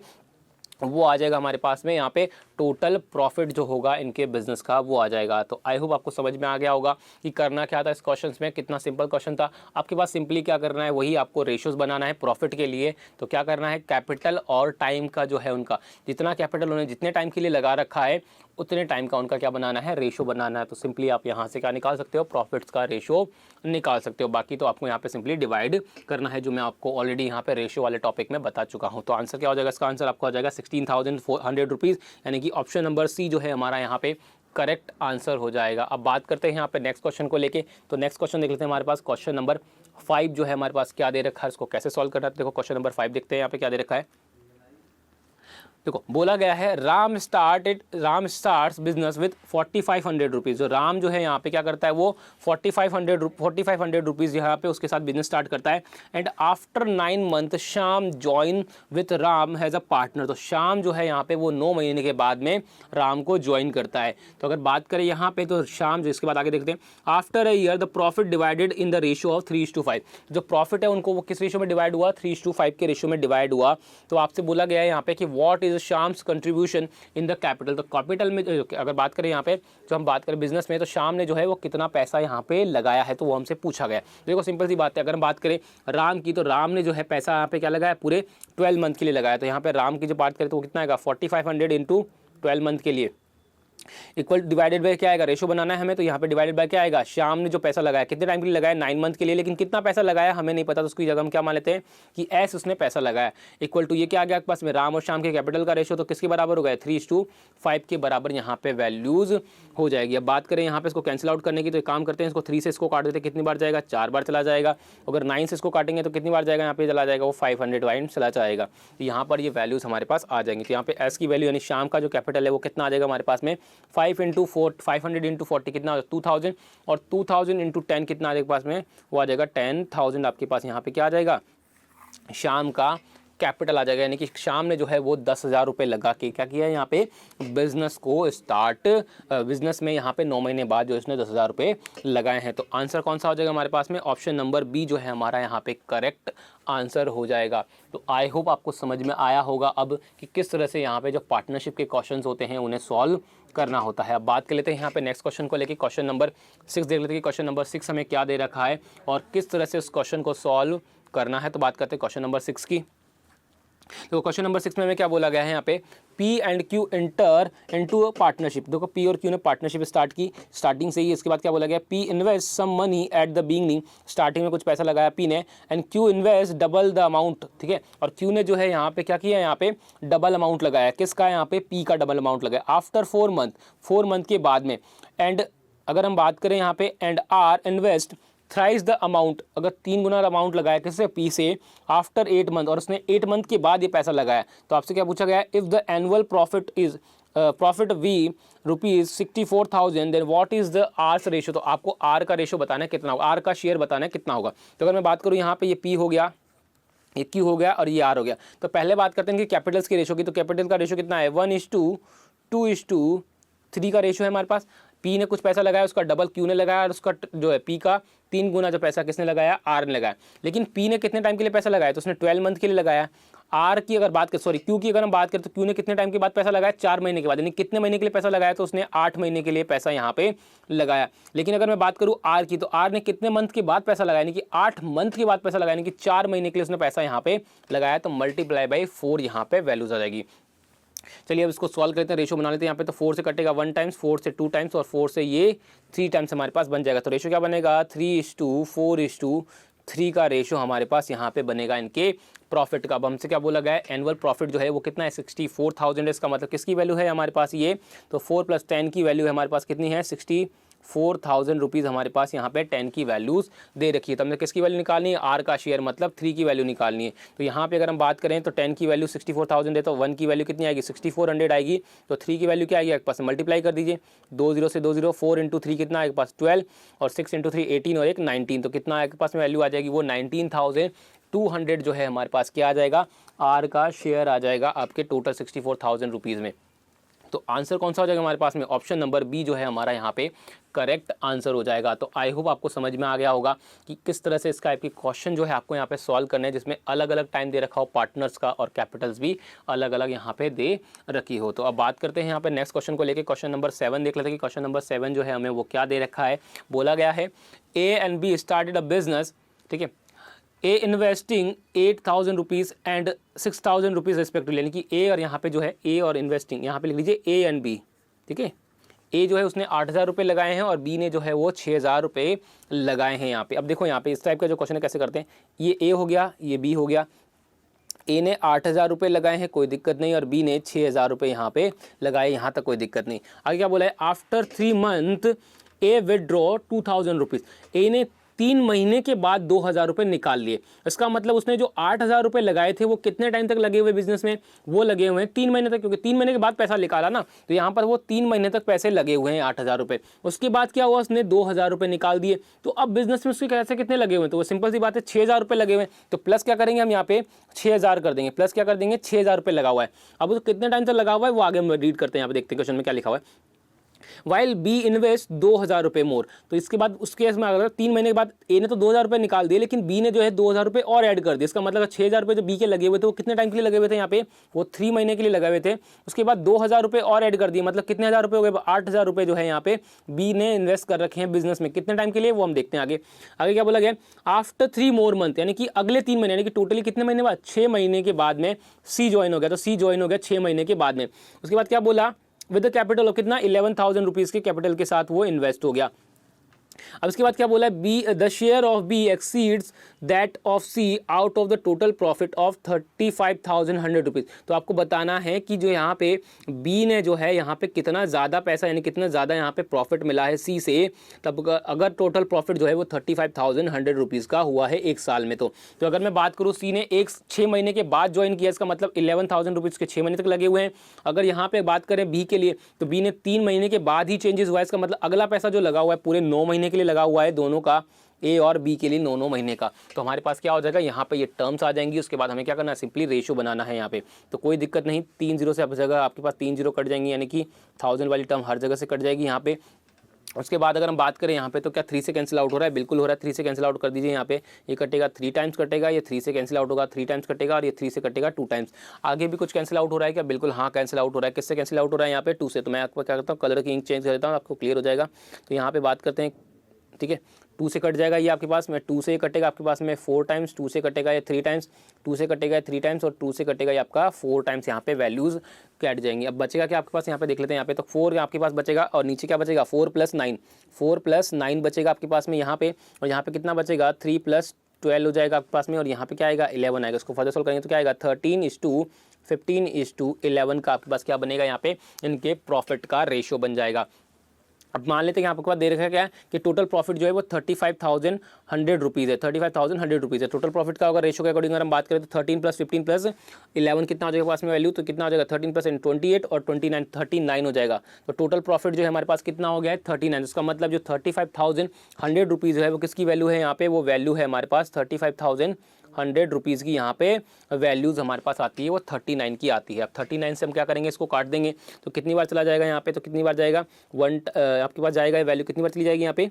वो आ जाएगा हमारे पास में यहाँ पे टोटल प्रॉफिट जो होगा इनके बिजनेस का, वो आ जाएगा। तो आई होप आपको समझ में आ गया होगा कि करना क्या था इस क्वेश्चन में। कितना सिंपल क्वेश्चन था, आपके पास सिंपली क्या करना है, वही आपको रेशियोज बनाना है प्रॉफिट के लिए। तो क्या करना है, कैपिटल और टाइम का जो है उनका, जितना कैपिटल उन्होंने जितने टाइम के लिए लगा रखा है उतने टाइम का उनका क्या बनाना है, रेशो बनाना है। तो सिंपली आप यहाँ से क्या निकाल सकते हो, प्रॉफिट्स का रेशो निकाल सकते हो। बाकी तो आपको यहाँ पे सिंपली डिवाइड करना है, जो मैं आपको ऑलरेडी यहाँ पे रेशो वाले टॉपिक में बता चुका हूँ। तो आंसर क्या हो जाएगा, इसका आंसर आपको हो जाएगा 16,400 रुपीज़, यानी कि ऑप्शन नंबर सी जो है हमारा यहाँ पे करेक्ट आंसर हो जाएगा। अब बात करते हैं यहाँ पे नेक्स्ट क्वेश्चन को लेके। तो नेक्स्ट क्वेश्चन देख लेते हैं हमारे पास, क्वेश्चन नंबर 5 जो है हमारे पास क्या दे रखा है, इसको कैसे सॉल्व करना है। देखो क्वेश्चन नंबर 5 देखते हैं यहाँ पे क्या दे रखा है। देखो बोला गया है Ram starts business with 4500 rupees. जो राम जो है यहाँ पे क्या करता है, वो 4500 रुपीज़ यहाँ पे उसके साथ बिजनेस स्टार्ट करता है। And after 9 month Shyam join with Ram has a partner. तो श्याम जो है यहाँ पे वो 9 महीने के बाद में राम को ज्वाइन करता है। तो अगर बात करें यहाँ पे तो श्याम जो, इसके बाद आगे देखते हैं, after a year the profit divided in the ratio of 3:5। जो प्रॉफिट है उनको वो किस रेशियो में डिवाइड हुआ, 3:5 के रेशियो में डिवाइड हुआ। तो आपसे बोला गया है यहाँ पे कि what Shyam's contribution in the capital. तो कैपिटल में अगर बात करें यहाँ पे, जो हम बात करें बिजनेस में, तो श्याम ने जो है वो कितना पैसा यहाँ पे लगाया है, तो वो हमसे पूछा गया। देखो सिंपल सी बात है, अगर हम बात करें राम की, तो राम ने जो है पैसा यहाँ पे क्या लगाया, पूरे 12 मंथ के लिए लगाया। तो यहाँ पे राम की जो बात करें तो वो कितना आएगा, 4500 × 12 मंथ के लिए, इक्वल डिवाइडेड बाय क्या आएगा, रेशो बनाना है हमें, तो यहाँ पे डिवाइडेड बाय क्या आएगा, श्याम ने जो पैसा लगाया कितने टाइम के लिए लगाया, 9 मंथ के लिए, लेकिन कितना पैसा लगाया हमें नहीं पता, तो उसकी जगह हम क्या मान लेते हैं कि एस उसने पैसा लगाया, इक्वल टू ये क्या आ गया आपके पास में, राम और श्याम के कैपिटल का रेशो तो किसके बराबर हो गया, 3:5 के बराबर यहाँ पे वैल्यूज हो जाएगी। अब बात करें यहाँ पे इसको कैंसिल आउट करने की, तो एक काम करते हैं, इसको 3 से इसको काट देते हैं, कितनी बार जाएगा, 4 बार चला जाएगा। अगर 9 से इसको काटेंगे तो कितनी बार जाएगा, यहाँ पे चला जाएगा वो 500 वाइंड चला जाएगा। तो यहाँ पर ये वैल्यूज हमारे पास आ जाएंगे। तो यहाँ पे एस की वैल्यू यानी श्याम का जो कैपिटल है वो कितना आ जाएगा हमारे पास में, 500 इंटू 40 कितना, 2000, और 2000 इंटू 10 कितना आ जाएगा पास में, वो आ जाएगा 10,000 आपके पास यहाँ पे क्या आ जाएगा, शाम का कैपिटल आ जाएगा। यानी कि शाम ने जो है वो 10,000 रुपये लगा के क्या किया है यहाँ पे, बिजनेस को स्टार्ट, बिजनेस में यहाँ पे 9 महीने बाद जो इसने 10,000 रुपये लगाए हैं। तो आंसर कौन सा हो जाएगा हमारे पास में, ऑप्शन नंबर बी जो है हमारा यहाँ पे करेक्ट आंसर हो जाएगा। तो आई होप आपको समझ में आया होगा अब कि किस तरह से यहाँ पे जो पार्टनरशिप के क्वेश्चंस होते हैं उन्हें सॉल्व करना होता है। अब बात कर लेते हैं यहाँ पे नेक्स्ट क्वेश्चन को लेके, क्वेश्चन नंबर 6 देख लेते हैं कि क्वेश्चन नंबर 6 हमें क्या दे रखा है और किस तरह से उस क्वेश्चन को सॉल्व करना है। तो बात करते हैं क्वेश्चन नंबर 6 की। तो क्वेश्चन नंबर 6 में हमें क्या बोला गया है यहाँ पे, P and Q enter into a partnership. देखो P और Q ने पार्टनरशिप स्टार्ट की स्टार्टिंग से ही। इसके बाद क्या बोला गया, P invest some money at the beginning, starting में कुछ पैसा लगाया P ने, and Q invest double the amount, ठीक है। और Q ने जो है यहाँ पे क्या किया, यहाँ पे डबल अमाउंट लगाया, किसका, यहाँ पे P का डबल अमाउंट लगाया आफ्टर 4 मंथ के बाद में। एंड अगर हम बात करें यहाँ पे, and R invest thrice the amount, अगर 3 गुना अमाउंट लगाया किससे, P से, आफ्टर 8 मंथ, और उसने 8 मंथ के बाद ये पैसा लगाया। तो आपसे क्या पूछा गया है, if the annual profit is profit we ₹64,000 then what is the R's ratio. तो आपको आर का रेशो बताना है कितना होगा, आर का शेयर बताना है कितना होगा। तो अगर मैं बात करूँ यहाँ पे, ये P हो गया, ये Q हो गया और ये R हो गया। तो पहले बात करते हैं कि कैपिटल्स की रेशो की। तो कैपिटल का रेशो कितना है, 1:2:3 का रेशो है हमारे पास। P ने कुछ पैसा लगाया, उसका डबल Q ने लगाया, और उसका जो है P का 3 गुना जो पैसा किसने लगाया, R ने लगाया। लेकिन P ने कितने टाइम के लिए पैसा लगाया, तो उसने 12 मंथ के लिए लगाया। R की अगर बात करें, Q की अगर हम बात करें, तो Q ने कितने टाइम के बाद पैसा लगाया, 4 महीने के बाद। यानी कितने महीने के लिए पैसा लगाया, तो उसने 8 महीने के लिए पैसा यहाँ पे लगाया। लेकिन अगर मैं बात करूँ R की, तो R ने कितने मंथ के बाद पैसा लगाया, यानी कि 8 मंथ के बाद पैसा लगाया, यानी कि 4 महीने के लिए उसने पैसा यहाँ पे लगाया। तो मल्टीप्लाई बाई 4 यहाँ पे वैल्यूज आ जाएगी। चलिए अब इसको सॉल्व करते हैं, रेशो बना लेते हैं। यहाँ पे तो 4 से कटेगा 1 टाइम्स, 4 से 2 टाइम्स, और 4 से ये 3 टाइम्स हमारे पास बन जाएगा। तो रेशो क्या बनेगा, 3:4:3 का रेशो हमारे पास यहाँ पे बनेगा इनके प्रॉफिट का। अब हमसे क्या बोला गया है, एनुअल प्रॉफिट जो है वो कितना है, 64,000 है। इसका मतलब किसकी वैल्यू है हमारे पास ये, तो 4 + 10 की वैल्यू है हमारे पास कितनी है, 64,000 रुपीज़ हमारे पास यहाँ पे 10 की वैल्यूज़ दे रखी है। तो हमने किसकी वैल्यू निकालनी है, आर का शेयर मतलब 3 की वैल्यू निकालनी है। तो यहाँ पे अगर हम बात करें तो 10 की वैल्यू 64,000 है, तो 1 की वैल्यू कितनी आएगी, 6400 आएगी। तो 3 की वैल्यू क्या आएगी आपके पास, मल्टीप्लाई कर दीजिए, 2 0 से 2 0, 4 × 3 कितना आपके पास 12, और 6 × 3 18, और एक 19। तो कितना आपके पास में वैल्यू आ जाएगी, वो 19,200 जो है हमारे पास क्या आ जाएगा, आर का शेयर आ जाएगा आपके टोटल 64,000 रुपीज़ में। तो आंसर कौन सा हो जाएगा हमारे पास में, ऑप्शन नंबर बी जो है हमारा यहाँ पे करेक्ट आंसर हो जाएगा। तो आई होप आपको समझ में आ गया होगा कि किस तरह से इसका आपकी क्वेश्चन जो है आपको यहाँ पे सॉल्व करना है, जिसमें अलग अलग टाइम दे रखा हो पार्टनर्स का, और कैपिटल्स भी अलग अलग यहाँ पे दे रखी हो। तो अब बात करते हैं यहाँ पे नेक्स्ट क्वेश्चन को लेकर, क्वेश्चन नंबर 7 देख लेते हैं कि क्वेश्चन नंबर 7 जो है हमें वो क्या दे रखा है। बोला गया है A and B started a business, ठीक है, A investing 8,000 rupees and 6,000 rupees respectively, यानी कि ए और यहाँ पे जो है ए और इन्वेस्टिंग, यहाँ पे लिख लीजिए ए एंड बी, ठीक है। ए जो है उसने 8,000 रुपये लगाए हैं और बी ने जो है वो 6,000 रुपये लगाए हैं यहाँ पे। अब देखो यहाँ पे इस टाइप का जो क्वेश्चन है कैसे करते हैं, ये ए हो गया, ये बी हो गया। ए ने 8,000 रुपये लगाए हैं, कोई दिक्कत नहीं, और बी ने 6,000 रुपये यहाँ पे लगाए, यहाँ तक कोई दिक्कत नहीं। आगे क्या बोला है, आफ्टर 3 मंथ ए विदड्रॉ 2,000 रुपीज़, ए ने 3 महीने के बाद 2,000 रुपये निकाल लिए। इसका मतलब उसने जो 8,000 रुपये लगाए थे वो कितने टाइम तक लगे हुए बिजनेस में, वो लगे हुए हैं 3 महीने तक, क्योंकि 3 महीने के बाद पैसा निकाला ना, तो यहाँ पर वो 3 महीने तक पैसे लगे हुए हैं 8,000 रुपये। उसके बाद क्या हुआ, उसने 2,000 रुपये निकाल दिए। तो अब बिजनेस में उसके कैसे कितने लगे हुए हैं, तो वो सिंपल सी बात है 6,000 रुपये लगे हुए हैं। तो प्लस क्या करेंगे हम यहाँ पे 6,000 कर देंगे, प्लस क्या कर देंगे 6,000 रुपये लगा हुआ है। अब वो कितने टाइम तक लगा हुआ है वो आगे हम रीड करते हैं, यहाँ पे देखते हैं क्वेश्चन में क्या लिखा हुआ है। वाइल बी इन्वेस्ट 2,000 रुपये मोर, तो इसके बाद उसके केस में अगर 3 महीने के बाद ए ने तो 2,000 रुपये निकाल दिए, लेकिन बी ने जो है 2,000 रुपये और ऐड कर दिए। इसका मतलब 6,000 रुपये जो बी के लगे हुए थे वो कितने टाइम के लिए लगे हुए थे, यहाँ पे वो 3 महीने के लिए लगे हुए थे। उसके बाद 2,000 रुपये और ऐड कर दिए, मतलब कितने हज़ार रुपये हो गए, 8,000 रुपये जो है यहाँ पे बी ने इन्वेस्ट कर रखे हैं बिजनेस में। कितने टाइम के लिए वो हम देखते हैं आगे। आगे क्या बोला गया, आफ्टर 3 मोर मंथ, यानी कि अगले 3 महीने, यानी कि टोटली कितने महीने बाद, 6 महीने के बाद में सी ज्वाइन हो गया। तो सी ज्वाइन हो गया 6 महीने के बाद में। उसके बाद क्या बोला, विद द कैपिटल ऑफ कितना 11,000 रुपीज़ के कैपिटल के साथ वो इन्वेस्ट हो गया। अब इसके बाद क्या बोला है, B the share of B exceeds that of C out of the total profit of 35,100 rupees. तो आपको बताना है कि जो यहाँ पे बी ने जो है यहाँ पे कितना ज़्यादा पैसा यानी कितना ज़्यादा यहाँ पे प्रॉफिट मिला है सी से, तब अगर टोटल प्रॉफिट जो है वो 35,100 रुपीज़ का हुआ है एक साल में। तो अगर मैं बात करूँ सी ने 6 महीने के बाद ज्वाइन किया, इसका मतलब 11,000 रुपीज़ के 6 महीने तक लगे हुए हैं। अगर यहाँ पे बात करें बी के लिए तो बी ने 3 महीने के बाद ही चेंजेस हुआ है, इसका मतलब अगला पैसा जो लगा हुआ है पूरे 9 महीने के लिए लगा हुआ है, दोनों का ए और बी के लिए 9 महीने का। तो हमारे पास क्या हो जाएगा, यहाँ पे ये टर्म्स आ जाएंगी। उसके बाद हमें क्या करना है, सिंपली रेशो बनाना है यहाँ पे। तो कोई दिक्कत नहीं, 3 जीरो से अब जगह आपके पास 3 जीरो कट जाएंगी, यानी कि 1000 वाली टर्म हर जगह से कट जाएगी यहाँ पे। उसके बाद अगर हम बात करें यहाँ पे तो क्या 3 से कैंसिल आउट हो रहा है, बिल्कुल हो रहा है, 3 से कैंसिल आउट कर दीजिए। यहाँ पे ये कटेगा 3 टाइम्स कटेगा, ये 3 से कैंसिल आउट होगा 3 टाइम्स कटेगा, और ये 3 से कटेगा 2 टाइम्स। आगे भी कुछ कैंसिल आउट हो रहा है क्या, बिल्कुल हाँ कैंसिल आउट हो रहा है। किससे कैंसिल आउट हो रहा है, यहाँ पे 2 से। तो मैं आपको क्या करता हूँ, कलर की इंक चेंज कर देता हूँ, आपको क्लियर हो जाएगा। तो यहाँ पे बात करते हैं, ठीक है, 2 से कट जाएगा ये आपके पास में, 2 से कटेगा आपके पास में 4 टाइम्स, 2 से कटेगा ये 3 टाइम्स, 2 से कटेगा 3 टाइम्स, और 2 से कटेगा ये आपका 4 टाइम्स। यहाँ पे वैल्यूज़ कट जाएंगी। अब बचेगा क्या आपके पास, यहाँ पे देख लेते हैं। यहाँ पे तो 4 आपके पास बचेगा, और नीचे क्या बचेगा 4 + 9, 4 + 9 बचेगा आपके पास में यहाँ पे। और यहाँ पे कितना बचेगा, 3 + 12 हो जाएगा आपके पास में, और यहाँ पे क्या आएगा 11 आएगा। इसको फर्दर सॉल्व करेंगे तो क्या आएगा 13:15:11 का आपके पास क्या बनेगा, यहाँ पे इनके प्रॉफिट का रेशियो बन जाएगा। अब मान लेते हैं यहाँ आपके पास दे रखा है क्या है कि टोटल प्रॉफिट जो है वो 35,100 रुपीज़ है, 35,100 रुपीज़ है टोटल प्रॉफिट का। अगर रेशो के अकॉर्डिंग अगर हम बात करें तो 13 + 15 + 11 कितना हो जाएगा पास में वैल्यू, तो कितना हो जाएगा 13 + 28 और 29 39 हो जाएगा। तो टोटल प्रॉफिट जो है हमारे पास कितना हो गया है 39। इसका मतलब जो 35,100 रुपीज़ है वो किसकी वैल्यू है, यहाँ पे वो वैल्यू है हमारे पास 35,100 रुपीज़ की। यहाँ पे वैल्यूज़ हमारे पास आती है वो 39 की आती है। अब 39 से हम क्या करेंगे, इसको काट देंगे तो कितनी बार चला जाएगा यहाँ पे, तो कितनी बार जाएगा आपके पास जाएगा वैल्यू कितनी बार चली जाएगी यहाँ पे।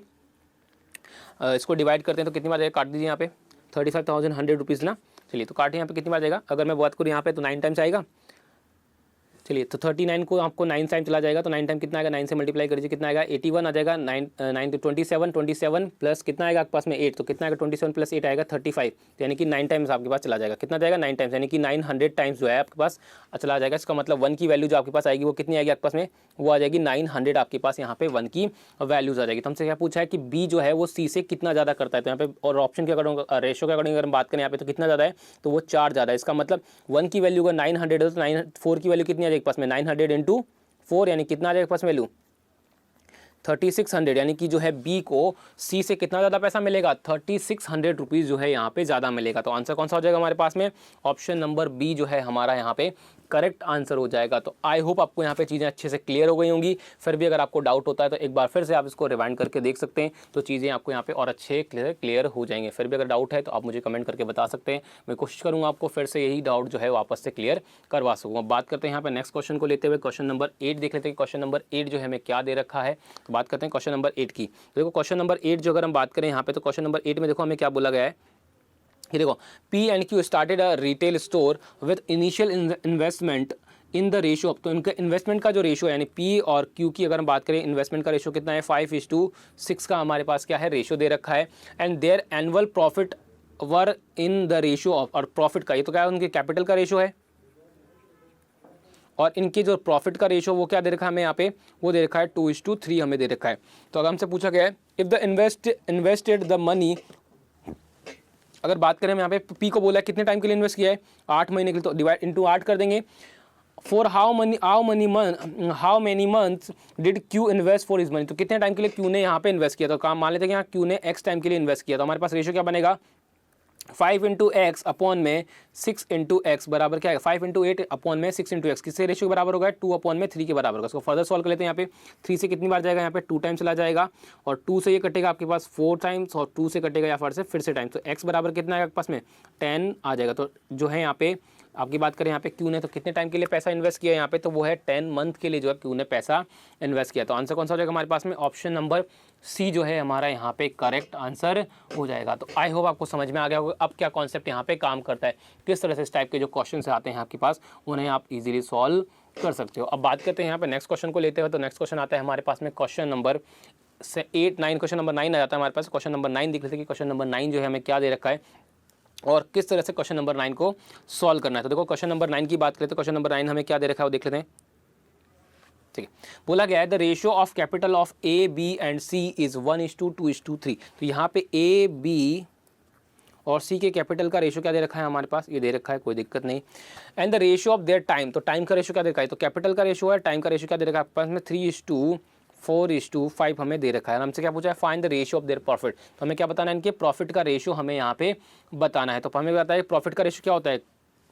इसको डिवाइड करते हैं तो कितनी बार जाएगा, काट दीजिए यहाँ पे 35,100 रुपीज़ ना। चलिए तो काटिए यहाँ पे कितनी बार जाएगा, अगर मैं बात करूँ यहाँ पे तो 9 टाइम्स आएगा। चलिए तो 39 को आपको 9 टाइम चला जाएगा, तो 9 टाइम कितना आएगा, 9 से मल्टीप्लाई करिए कितना आएगा 81 आ जाएगा। 9 तो 27 प्लस कितना आएगा आपके पास में 8, तो कितना आएगा 27 + 8 आएगा 35। तो यानी कि 9 टाइम्स आपके पास चला जाएगा। कितना जाएगा 9 टाइम्स, यानी कि 900 टाइम्स जो है आपके पास चला जाएगा। इसका मतलब 1 की वैल्यू जो आपके पास आएगी वो कितनी आएगी आपके पास में, वो आ जाएगी 900 आपके पास यहाँ पे 1 की वैल्यूज़ आ जाएगी। तो हमसे क्या पूछा है कि बी जो है वो सी से कितना ज़्यादा करता है, तो यहाँ पे और ऑप्शन के अकॉर्डिंग रेशो के अकॉर्डिंग अगर हम बात करें यहाँ पे तो कितना ज़्यादा है, तो वो 4 ज़्यादा है। इसका मतलब 1 की वैल्यू अगर 900 है तो 4 की वैल्यू कितनी आ जाएगी पास में 900 × 4 यानी कितना आ जाएगा पास वैल्यू 3600, यानी कि जो है बी को सी से कितना ज़्यादा पैसा मिलेगा 3600 रुपीज़ जो है यहाँ पे ज़्यादा मिलेगा। तो आंसर कौन सा हो जाएगा हमारे पास में, ऑप्शन नंबर बी जो है हमारा यहाँ पे करेक्ट आंसर हो जाएगा। तो आई होप आपको यहाँ पे चीज़ें अच्छे से क्लियर हो गई होंगी। फिर भी अगर आपको डाउट होता है तो एक बार फिर से आप इसको रिवाइंड करके देख सकते हैं, तो चीज़ें आपको यहाँ पे और अच्छे क्लियर हो जाएंगे। फिर भी अगर डाउट है तो आप मुझे कमेंट करके बता सकते हैं, मैं कोशिश करूँगा आपको फिर से यही डाउट जो है वापस से क्लियर करवा सकूँ। अब बात करते हैं यहाँ पे नेक्स्ट क्वेश्चन को लेते हुए, क्वेश्चन नंबर 8 देख लेते हैं। क्वेश्चन नंबर 8 जो है हमें क्या दे रखा है, तो बात करते हैं क्वेश्चन नंबर 8 की। तो देखो क्वेश्चन नंबर 8 जो अगर हम बात करें यहाँ पे, तो क्वेश्चन नंबर 8 में देखो हमें क्या बोला गया है, ये देखो P&Q started a retail store with initial investment in the ratio of, तो इनका इन्वेस्टमेंट का जो रेशियो है यानी पी और क्यू की अगर हम बात करें इन्वेस्टमेंट का रेशियो कितना है 5:6 का हमारे पास क्या है रेशियो दे रखा है। And there annual profit were in the ratio of, और प्रॉफिट का ये तो क्या है उनके कैपिटल का रेशियो है, और इनके जो प्रॉफिट का रेशियो वो क्या दे रखा है हमें यहाँ पे, वो दे रखा है 2:3 हमें दे रखा है। तो अगर हमसे पूछा गया है if the invested the money, अगर बात करें हम यहाँ पे पी को बोला है कितने टाइम के लिए इन्वेस्ट किया है 8 महीने के लिए, तो डिवाइड इंटू 8 कर देंगे। For how many months did Q invest for is money, तो कितने टाइम के लिए क्यू ने यहाँ पे इन्वेस्ट किया, तो काम मान लेते हैं कि यहाँ क्यू ने एक्स टाइम के लिए इन्वेस्ट किया, तो हमारे पास रेशियो क्या बनेगा 5 × x अपॉन में 6 × x बराबर क्या है 5 × 8 अपॉन में 6 × x, किससे रेशियो के बराबर होगा 2 अपॉन में 3 के बराबर होगा। इसको फर्दर सॉल्व कर लेते हैं। यहाँ पे 3 से कितनी बार जाएगा, यहाँ पे 2 टाइम चला जाएगा, और 2 से ये कटेगा आपके पास 4 टाइम्स, और 2 से कटेगा यहाँ पर से फिर से टाइम्स, तो x बराबर कितना आएगा आपके पास में 10 आ जाएगा। तो जो है यहाँ पे आपकी बात करें यहाँ पे क्यू ने तो कितने टाइम के लिए पैसा इन्वेस्ट किया यहाँ पे, तो वो है 10 मंथ के लिए जो है क्यू ने पैसा इन्वेस्ट किया। तो आंसर कौन सा हो जाएगा हमारे पास में, ऑप्शन नंबर सी जो है हमारा यहाँ पे करेक्ट आंसर हो जाएगा। तो आई होप आपको समझ में आ गया होगा अब क्या कॉन्सेप्ट यहाँ पे काम करता है, किस तरह से इस टाइप के जो क्वेश्चन आते हैं आपके पास उन्हें आप इजीली सॉल्व कर सकते हो। अब बात करते हैं यहाँ पे नेक्स्ट क्वेश्चन को लेते हुए, तो नेक्स्ट क्वेश्चन आता है हमारे पास में क्वेश्चन नंबर 8 9, क्वेश्चन नंबर 9 आ जाता है हमारे पास। क्वेश्चन नंबर 9 देख लेते हैं कि क्वेश्चन नंबर 9 जो है हमें क्या दे रखा है और किस तरह से क्वेश्चन नंबर 9 को सॉल्व करना है। तो देखो क्वेश्चन नंबर 9 की बात करें तो क्वेश्चन नंबर 9 हमें क्या दे रखा है वो देख लेते हैं। ठीक है। बोला गया है the ratio of capital of A B and C is 1:2:3। तो यहाँ पे ए बी और सी के कैपिटल का रेशियो क्या दे रखा है हमारे पास, ये दे रखा है, कोई दिक्कत नहीं। And the ratio of their time, तो टाइम का रेशियो क्या दे रखा है, तो कैपिटल का रेशियो है, टाइम का रेशियो क्या दे रखा है आपके पास में 3:4:5 हमें दे रखा है। हमसे क्या पूछा है, find the ratio of their profit, तो हमें क्या बताना है, इनके प्रॉफिट का रेशियो हमें यहाँ पे बताना है। तो हमें बताया है प्रॉफिट का रेशियो क्या होता है,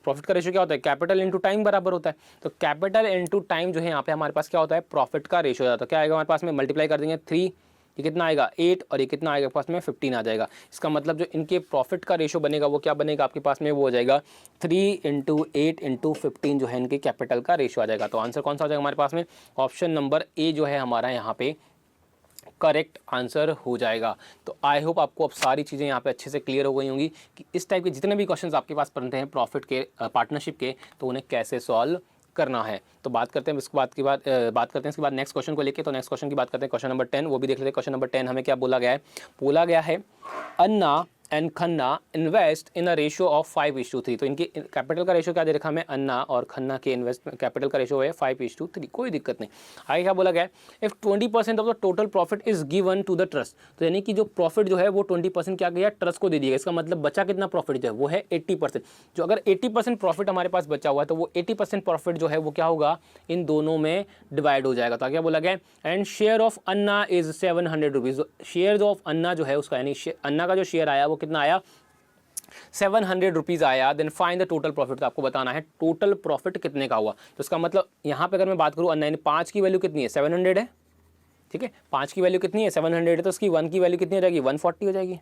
प्रॉफिट का रेशियो क्या होता है, कैपिटल इंटू टाइम बराबर होता है। तो कैपिटल इंटू टाइम जो है यहाँ पे हमारे पास क्या होता है, प्रॉफिट का रेशियो होता है। तो क्या आएगा हमारे पास में, मल्टीप्लाई कर देंगे 3, ये कितना आएगा 8 और ये कितना आएगा पास में 15 आ जाएगा। इसका मतलब जो इनके प्रॉफिट का रेशियो बनेगा वो क्या बनेगा आपके पास में, वो हो जाएगा 3 × 8 × 15 जो है इनके कैपिटल का रेशियो आ जाएगा। तो आंसर कौन सा हो जाएगा हमारे पास में, ऑप्शन नंबर ए जो है हमारा यहाँ पे करेक्ट आंसर हो जाएगा। तो आई होप आपको अब सारी चीज़ें यहाँ पे अच्छे से क्लियर हो गई होंगी कि इस टाइप के जितने भी क्वेश्चंस आपके पास बनते हैं प्रॉफिट के, पार्टनरशिप के, तो उन्हें कैसे सॉल्व करना है। तो बात करते हैं इसके बाद नेक्स्ट क्वेश्चन को लेके। तो नेक्स्ट क्वेश्चन की बात करते हैं, क्वेश्चन नंबर 10, वो भी देख लेते हैं। क्वेश्चन नंबर 10 हमें क्या बोला गया है Anna and Khanna invest in a ratio of 5:3। तो इनके कैपिटल का रेशियो क्या दे रखा है हमें, अन्ना और खन्ना के इन्वेस्ट कैपिटल का रेशियो है 5:3, कोई दिक्कत नहीं। आगे क्या बोला गया है, if 20% of the total profit is given to the trust, तो यानी कि जो प्रॉफिट जो है वो 20% क्या गया ट्रस्ट को दे दिया। इसका मतलब बचा कितना प्रॉफिट जो है वो है 80%। जो अगर 80% प्रॉफिट हमारे पास बचा हुआ है तो वो 80% प्रॉफिट जो है वो क्या होगा, इन दोनों में डिवाइड हो जाएगा। तो क्या बोला गया, and share of Anna is 700 rupees. Share of Anna जो है उसका, यानी अन्ना का जो शेयर आया वो कितना आया, 700 रुपीज़ आया। Then find the total profit, तो आपको बताना है टोटल प्रॉफिट कितने का हुआ। तो इसका मतलब यहाँ पे अगर मैं बात करूँ, अन्ना 5 की वैल्यू कितनी है, 700 है, ठीक है, 5 की वैल्यू कितनी है 700 है, तो उसकी 1 की वैल्यू कितनी हो जाएगी, 140 हो जाएगी।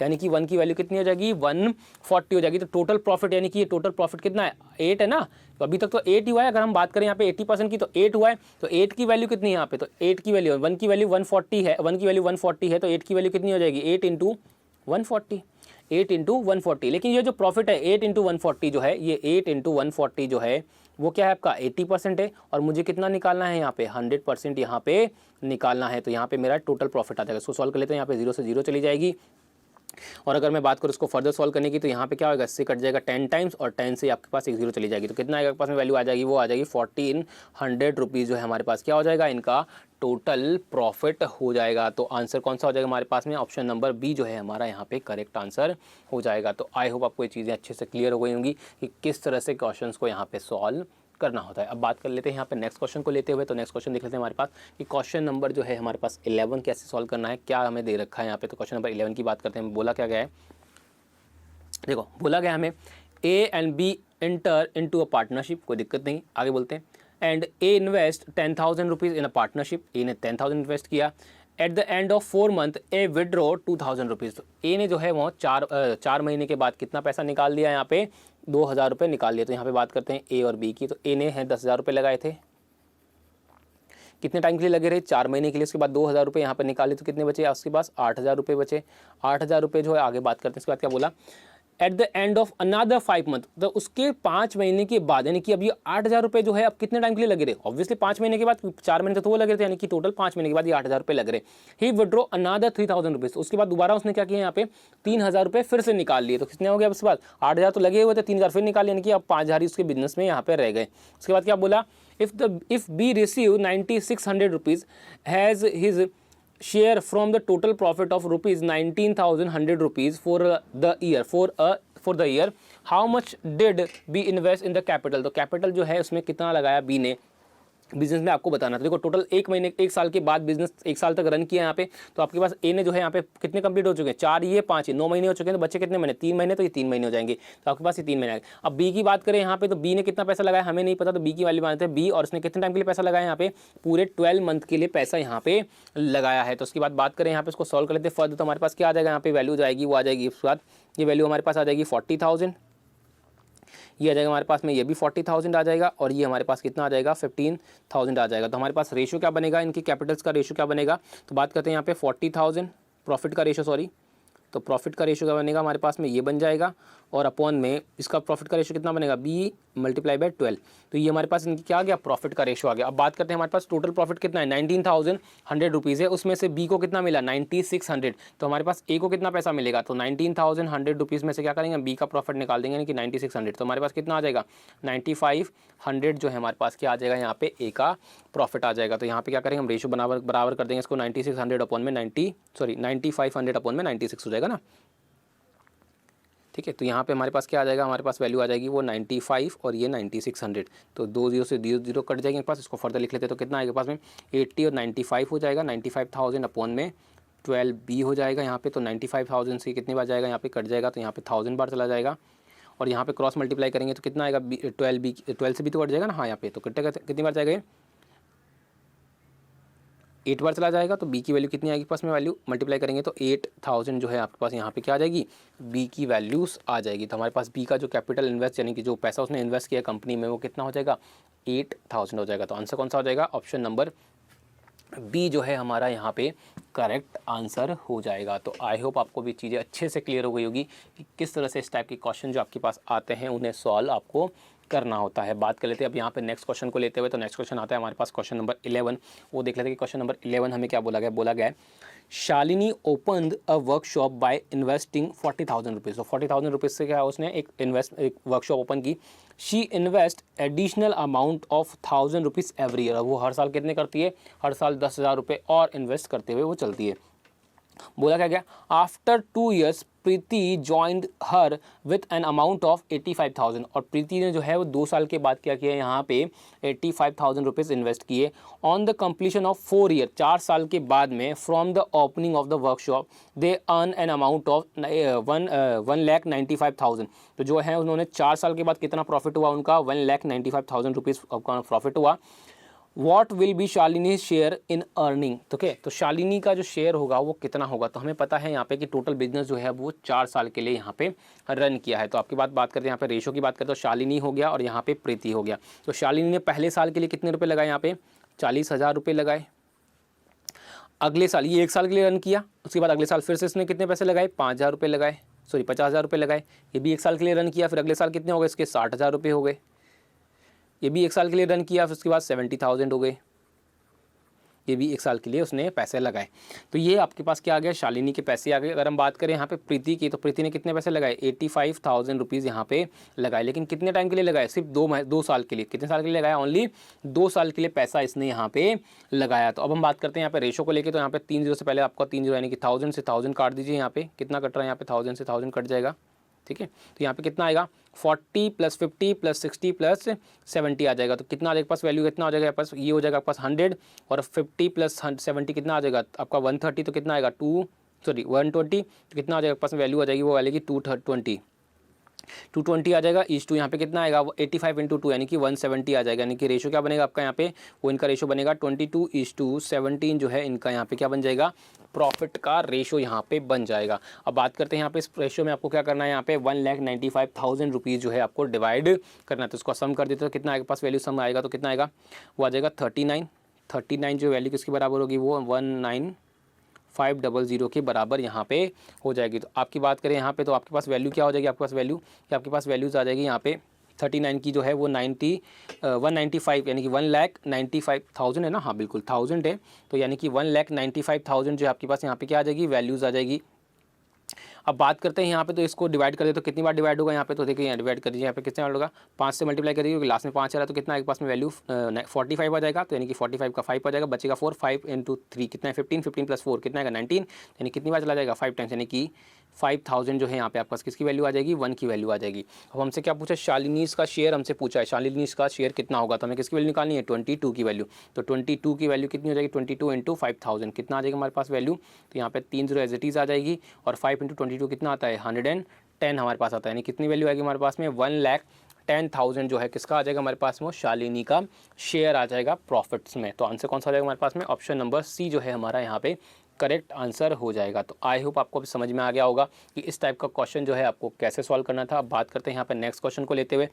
यानी कि 1 की वैल्यू कितनी हो जाएगी, 140 हो जाएगी। तो टोटल प्रॉफिट, यानी कि ये टोटल प्रॉफिट कितना है, 8 है ना। तो अभी तक तो 8 ही हुआ है। अगर हम बात करें यहाँ पे 80% की, तो 8 हुआ है। तो 8 की वैल्यू कितनी है यहाँ पे, तो 8 की वैल्यू, 1 की वैल्यू 140 है, 1 की वैल्यू 140 है, तो 8 की वैल्यू कितनी हो जाएगी, 8 × 140, 8 × 140। लेकिन ये जो प्रॉफिट है 8 × 140 जो है, ये 8 × 140 जो है वो क्या है आपका 80% है। और मुझे कितना निकालना है यहाँ पे, 100% यहाँ पे निकालना है। तो यहाँ पे मेरा टोटल प्रॉफिट आ जाएगा। इसको सॉल्व कर लेते हैं, यहाँ पे 0 से 0 चली जाएगी। और अगर मैं बात करूँ इसको फर्दर सॉल्व करने की, तो यहाँ पे क्या होगा, इससे कट जाएगा 10 टाइम्स और 10 से आपके पास एक 0 चली जाएगी। तो कितना आएगा आपके पास में वैल्यू आ जाएगी, वो आ जाएगी 1400 रुपीज़ जो है हमारे पास क्या हो जाएगा, इनका टोटल प्रॉफिट हो जाएगा। तो आंसर कौन सा हो जाएगा हमारे पास में, ऑप्शन नंबर बी जो है हमारा यहाँ पे करेक्ट आंसर हो जाएगा। तो आई होप आपको ये चीज़ें अच्छे से क्लियर हो गई होंगी कि किस तरह से क्वेश्चन को यहाँ पे सॉल्व करना होता है। अब बात कर लेते हैं यहाँ पे नेक्स्ट क्वेश्चन को लेते हुए। तो नेक्स्ट क्वेश्चन देख लेते हैं हमारे पास कि क्वेश्चन नंबर जो है हमारे पास 11 कैसे सॉल्व करना है, क्या हमें दे रखा है यहाँ पे। तो क्वेश्चन नंबर 11 की बात करते हैं। बोला क्या गया है, देखो बोला गया हमें A and B enter into a partnership, कोई दिक्कत नहीं, आगे बोलते हैं। And A invest 10,000 rupees in a partnership, A ने 10,000 इन्वेस्ट किया। At the end of 4 month A withdraw 2,000 rupees. तो ए ने जो है वो 4 महीने के बाद कितना पैसा निकाल दिया, यहाँ पे 2,000 रुपये निकाल लिया। तो यहाँ पे बात करते हैं ए और बी की। तो ए ने है 10,000 रुपये लगाए थे, कितने टाइम के लिए लगे रहे, 4 महीने के लिए। उसके बाद 2,000 रुपये यहाँ पे निकाले, तो कितने बचे उसके पास, 8,000 रुपये बचे। 8,000 रुपये जो है आगे बात करते हैं। इसके बाद क्या बोला, eight the end of another 5 month, तो उसके 5 महीने के बाद, यानी कि अब ये 8,000 रुपये जो है अब कितने टाइम के लिए लगे रहे, ऑब्वियसली 5 महीने के बाद, 4 महीने तो वो लगे थे, यानी कि टोटल 5 महीने के बाद ये 8,000 रुपये लग रहे। ही विड्रॉ अनदर 3,000 रुपीज़। उसके बाद दोबारा उसने क्या किया, यहाँ पे 3,000 रुपये फिर से निकाल लिए। तो कितने हो गया उसके बाद, 8,000 तो लगे हुए थे, 3,000 फिर निकाल, यानी कि अब 5,000 ही उसके बिजनेस में यहाँ पे रह गए। उसके बाद क्या बोला, if B receive 9,600 rupees has his share from the total profit of rupees 19,100 rupees for the year, how much did B invest in the capital। तो कैपिटल जो है उसमें कितना लगाया बी ने बिजनेस में, आपको बताना था। देखो टोटल 1 साल के बाद बिजनेस 1 साल तक रन किया यहाँ पे। तो आपके पास ए ने जो है यहाँ पे कितने कंप्लीट हो चुके हैं, 4 ये 5 9 महीने हो चुके हैं। तो बच्चे कितने महीने, 3 महीने, तो ये 3 महीने हो जाएंगे। तो आपके पास ये 3 महीने आएंगे। अब बी की बात करें यहाँ पे, तो बी ने कितना पैसा लगाया हमें नहीं पता, तो बी की वैल्यू मानते हैं बी, और उसने कितने टाइम के लिए पैसा लगाया यहाँ पे, पूरे 12 मंथ के लिए पैसा यहाँ पे लगाया है। तो उसके बाद बात करें यहाँ पे, इसको सॉल्व कर लेते हैं फर्दर। तो हमारे पास क्या आ जाएगा यहाँ पे, वैल्यू जाएगी, वो आ जाएगी। उसके बाद ये वैल्यू हमारे पास आ जाएगी 40,000, ये आ जाएगा हमारे पास में, ये भी 40,000 आ जाएगा, और ये हमारे पास कितना आ जाएगा 15,000 आ जाएगा। तो हमारे पास रेशियो क्या बनेगा, इनकी कैपिटल्स का रेशियो क्या बनेगा। तो बात करते हैं यहाँ पे 40,000 प्रॉफिट का रेशियो, सॉरी, तो प्रॉफिट का रेशियो क्या बनेगा हमारे पास में, ये बन जाएगा। और अपॉन में इसका प्रॉफिट का रेशियो कितना बनेगा, बी मल्टीप्लाई बाय 12, तो ये हमारे पास इनकी क्या आ गया, प्रॉफिट का रेशो आ गया। अब बात करते हैं हमारे पास टोटल प्रॉफिट कितना है, 19,100 रुपीज़ है, उसमें से बी को कितना मिला, 9600, तो हमारे पास ए को कितना पैसा मिलेगा, तो 19,100 रुपीज़ में से क्या करेंगे, बी का प्रॉफिट निकाल देंगे, यानी कि 9600, तो हमारे पास कितना आ जाएगा, 9500 जो है हमारे पास क्या आ जाएगा, यहाँ पे ए का प्रॉफिट आ जाएगा। तो यहाँ पे क्या करेंगे हम, रेशो बराबर कर देंगे इसको, 9600 अपॉन में 9500 अपॉन में 96 हो जाएगा ना, ठीक है। तो यहाँ पे हमारे पास क्या आ जाएगा, हमारे पास वैल्यू आ जाएगी वो 95 और ये 9600, तो 2 0 से 0 0 कट जाएंगे पास, इसको फर्दर लिख लेते हैं, तो कितना आएगा पास में 80 और 95 हो जाएगा, 95,000 अपॉन में 12 बी हो जाएगा यहाँ पे, तो 95,000 से कितनी बार जाएगा, यहाँ पे कट जाएगा, तो यहाँ पे 1000 बार चला जाएगा, और यहाँ पे क्रॉस मल्टीप्लाई करेंगे तो कितना आएगा, 12 से भी तो कट जाएगा ना, हाँ यहाँ पे तो कटेगा, कितनी बार जाएगा, 8 बार चला जाएगा, तो बी की वैल्यू कितनी आएगी पास में, वैल्यू मल्टीप्लाई करेंगे तो 8000 जो है आपके पास यहाँ पे क्या आ जाएगी, बी की वैल्यूज़ आ जाएगी। तो हमारे पास बी का जो कैपिटल इन्वेस्ट यानी कि जो पैसा उसने इन्वेस्ट किया कंपनी में वो कितना हो जाएगा, 8000 हो जाएगा। तो आंसर कौन सा हो जाएगा, ऑप्शन नंबर बी जो है हमारा यहाँ पे करेक्ट आंसर हो जाएगा। तो आई होप आपको भी चीज़ें अच्छे से क्लियर हो गई होगी कि किस तरह से इस टाइप के क्वेश्चन जो आपके पास आते हैं उन्हें सॉल्व आपको करना होता है। बात कर लेते हैं अब यहाँ पे नेक्स्ट क्वेश्चन को लेते हुए। तो नेक्स्ट क्वेश्चन आता है हमारे पास क्वेश्चन नंबर 11, वो देख लेते हैं कि क्वेश्चन नंबर 11 हमें क्या बोला गया है, Shalini open a workshop by investing 40,000 rupees. तो 40,000 रुपीज़ से क्या उसने एक वर्कशॉप ओपन की। She invest additional amount of 1000 rupees every year. वो हर साल कितने करती है, हर साल 10,000 रुपये और इन्वेस्ट करते हुए वो चलती है। बोला क्या गया, after 2 years Preeti joined her with an amount of 85,000। और प्रीति ने जो है वो 2 साल के बाद क्या किया, यहाँ पे 85,000 रुपीज़ इन्वेस्ट किए। On the completion of 4 year, 4 साल के बाद में, from the opening of the workshop they earn an amount of 1,95,000। तो जो है उन्होंने 4 साल के बाद कितना प्रॉफिट हुआ उनका, 1,95,000 रुपीज़ का प्रॉफिट हुआ। What will be Shalini share in earning. तो शालिनी का जो शेयर होगा वो कितना होगा। तो हमें पता है यहाँ पे कि टोटल बिजनेस जो है वो 4 साल के लिए यहाँ पे रन किया है। तो आपकी बात करते हैं यहाँ पे रेशो की बात करते हैं, तो शालिनी हो गया और यहाँ पे प्रीति हो गया। तो शालिनी ने पहले साल के लिए कितने रुपये लगाए, यहाँ पे 40,000 रुपये लगाए। अगले साल ये 1 साल के लिए रन किया, उसके बाद अगले साल फिर से इसने कितने पैसे लगाए, 5,000 रुपये लगाए, 50,000 रुपये लगाए। ये भी 1 साल के लिए रन किया, फिर अगले साल कितने हो गए इसके, 60,000 रुपये हो गए। ये भी 1 साल के लिए रन किया, फिर उसके बाद 70,000 हो गए। ये भी 1 साल के लिए उसने पैसे लगाए। तो ये आपके पास क्या आ गया, शालिनी के पैसे आ गए। अगर हम बात करें यहाँ पे प्रीति की, तो प्रीति ने कितने पैसे लगाए, 85,000 रुपीज़ यहाँ पे लगाए। लेकिन कितने टाइम के लिए लगाए, सिर्फ 2 साल के लिए। कितने साल के लिए लगाया, ओनली 2 साल के लिए पैसा इसने यहाँ पे लगाया। तो अब हम बात करते हैं यहाँ पे रेशो को लेकर। तो यहाँ पे 3 0 से पहले आपका 3 0 यानी कि 1000 से 1000 काट दीजिए। यहाँ पे कितना कट रहा है, यहाँ पे 1000 से 1000 कट जाएगा, ठीक है। तो यहाँ पे कितना आएगा, 40 + 50 + 60 + 70 आ जाएगा। तो कितना आ जाएगा पास, वैल्यू कितना हो जाएगा पास, ये हो जाएगा आपके पास 100, और 50 + 70 कितना आ जाएगा आपका 130। तो कितना आएगा 120। तो कितना आ जाएगा पास, वैल्यू आ जाएगी वो वाले की 220 आ जाएगा। इस टू यहाँ पे कितना आएगा, वो 85 × 2 यानी कि 170 आ जाएगा। यानी कि रेशो क्या बनेगा आपका यहाँ पे, वो इनका रेशो बनेगा 22:17 जो है इनका यहाँ पे क्या बन जाएगा, प्रॉफिट का रेशो यहाँ पे बन जाएगा। अब बात करते हैं यहाँ पे इस रेशो में आपको क्या करना है, यहाँ पे 1,95,000 रुपीज़ जो है आपको डिवाइड करना है। तो इसको सम कर देते तो कितना आएगा पास, वैल्यू सम आएगा तो कितना आएगा, वो आ जाएगा 39 जो वैल्यू किसके बराबर होगी, वो 19500 के बराबर यहाँ पे हो जाएगी। तो आपकी बात करें यहाँ पे, तो आपके पास वैल्यू क्या हो जाएगी, आपके पास वैल्यूज़ आ जाएगी यहाँ पे 39 की जो है वो 195 यानी कि 1,95,000 है ना, हाँ बिल्कुल 1000 है। तो यानी कि 1,95,000 जो आपके पास यहाँ पे क्या आ जाएगी, वैल्यूज़ आ जाएगी। अब बात करते हैं यहाँ पे, तो इसको डिवाइड कर दे तो कितनी बार डिवाइड होगा यहाँ पे, तो देखिए यहाँ डिवाइड कर दीजिए, यहाँ पे कितने बार होगा, 5 से मल्टीप्लाई करिए क्योंकि लास्ट में 5 आ रहा है। तो कितना आपके पास में वैल्यू 45 आ जाएगा। तो यानी कि 45 का 5 आ जाएगा, बचेगा 4, 5 × 3 कितना है 15, 15 + 4 कितना है 19, यानी कितनी बार चला जाएगा 5 टाइम्स, यानी कि 5000 जो है यहाँ पे आपके पास किसकी वैल्यू आ जाएगी, 1 की वैल्यू आ जाएगी। अब हमसे क्या पूछा, शालिनीस का शेयर हमसे पूछा है, शालिनीस का शेयर कितना होगा। तो हमें किसकी वैल्यू निकालनी है, 22 की वैल्यू। तो 22 की वैल्यू कितनी हो जाएगी, 22 × 5000 कितना आ जाएगा हमारे पास वैल्यू। तो यहाँ पे 3 0 एज इट इज़ आ जाएगी, और 5 × 22 कितना आता है, 110 हमारे पास आता है। यानी कितनी वैल्यू आएगी हमारे पास में, 1,10,000 जो है किसका आ जाएगा हमारे पास में, शालिनी का शेयर आ जाएगा प्रॉफिट्स में। तो आंसर कौन सा आ जाएगा हमारे पास में, ऑप्शन नंबर सी जो है हमारा यहाँ पे करेक्ट आंसर हो जाएगा। तो आई होप आपको भी समझ में आ गया होगा कि इस टाइप का क्वेश्चन जो है आपको कैसे सॉल्व करना था। अब बात करते हैं यहाँ पे नेक्स्ट क्वेश्चन को लेते हुए।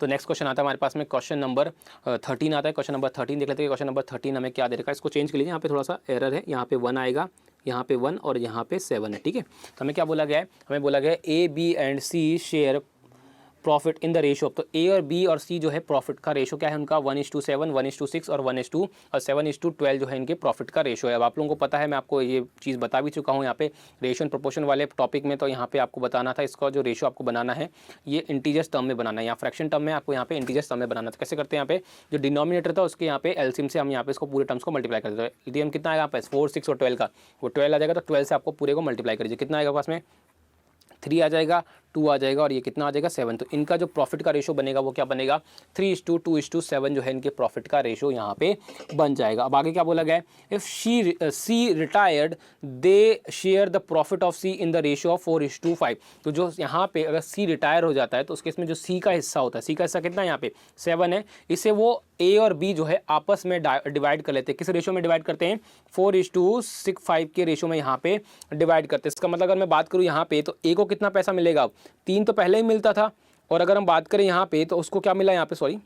तो नेक्स्ट क्वेश्चन आता है हमारे पास में क्वेश्चन नंबर 13 आता है। क्वेश्चन नंबर 13 देख लेते हैं। क्वेश्चन नंबर 13 हमें क्या दे रखा है, इसको चेंज कर लीजिए, यहाँ पे थोड़ा सा एरर है, यहाँ पे 1 आएगा, यहाँ पे 1 और यहाँ पे 7 है, ठीक है। तो हमें क्या बोला गया है, हमें बोला गया है A, B and C share profit in the ratio, तो ए और बी और सी जो है प्रॉफिट का रेशियो क्या है उनका 1:7, 1:6 और 7:12 जो है इनके प्रॉफिट का रेशियो है। अब आप लोगों को पता है, मैं आपको ये चीज़ बता भी चुका हूँ यहाँ पे रेशियो एंड प्रोपोर्शन वाले टॉपिक में। तो यहाँ पे आपको बताना था इसका जो रेशियो आपको बनाना है ये इंटीजर्स टर्म में बनाना है, या फ्रैक्शन टर्म में आपको यहाँ पे इंटीजर्स टर्म में बनाना था। कैसे करते हैं, यहाँ पे जो डिनोमिनेटर था उसके यहाँ पे एलसीएम से हम यहाँ पे इसको पूरे टर्म्स को मल्टीप्लाई करते हैं। एलसीएम कितना आएगा यहाँ पे 4, 6 और 12 का, वो 12 आ जाएगा, तो 12 से आपको पूरे को मल्टीप्लाई करिए, कितना आएगा पास में 3 आ जाएगा, 2 आ जाएगा और ये कितना आ जाएगा 7। तो इनका जो प्रॉफिट का रेशो बनेगा वो क्या बनेगा 3:2:7 जो है इनके प्रॉफिट का रेशो यहाँ पे बन जाएगा। अब आगे क्या बोला गया है, if C retired they share the profit of C in the ratio of 4:5। तो जो यहाँ पे अगर सी रिटायर हो जाता है तो उसके इसमें जो सी का हिस्सा होता है, सी का हिस्सा कितना है यहाँ पे 7 है, इसे वो ए और बी जो है आपस में डिवाइड कर लेते हैं। किस रेशो में डिवाइड करते हैं 4:6:5 के रेशो में यहाँ पे डिवाइड करते हैं। इसका मतलब अगर मैं बात करूँ यहाँ पे तो ए को कितना पैसा मिलेगा, 3 तो पहले ही मिलता था, और अगर हम बात करें यहाँ पे तो उसको क्या मिला यहाँ पे, सॉरी,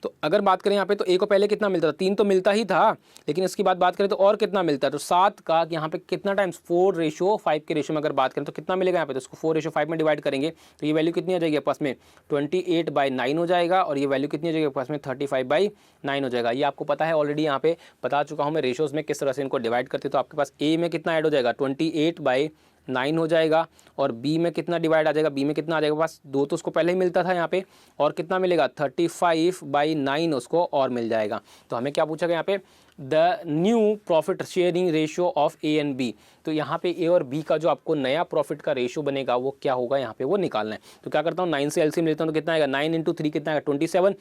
तो अगर बात करें यहाँ पे तो ए को पहले कितना मिलता था 3 तो मिलता ही था, लेकिन इसकी बात करें तो और कितना मिलता है तो 7 का यहाँ पे कितना टाइम्स 4:5 के रेशो में अगर बात करें तो कितना मिलेगा यहाँ पे, तो उसको 4:5 में डिवाइड करेंगे तो ये वैल्यू कितनी आ जाएगी आपस में 28/9 हो जाएगा, और ये वैल्यू कितनी आ जाएगी आपस में 35/9 हो जाएगा। ये आपको पता है ऑलरेडी, यहाँ पे बता चुका हूँ मैं रेशोज़ में किस तरह से इनको डिवाइड करते। तो आपके पास ए में कितना ऐड हो जाएगा 28/9 हो जाएगा, और बी में कितना डिवाइड आ जाएगा, बी में कितना आ जाएगा पास 2 तो उसको पहले ही मिलता था यहाँ पे, और कितना मिलेगा 35/9 उसको और मिल जाएगा। तो हमें क्या पूछा गया यहाँ पे the new profit sharing ratio of A and B. तो यहाँ पे ए और बी का जो आपको नया प्रॉफिट का रेशियो बनेगा वो क्या होगा यहाँ पे वो निकालना है। तो क्या करता हूँ 9 से एलसीएम लेता हूँ, तो कितना आएगा 9 × 3 कितना आएगा 27,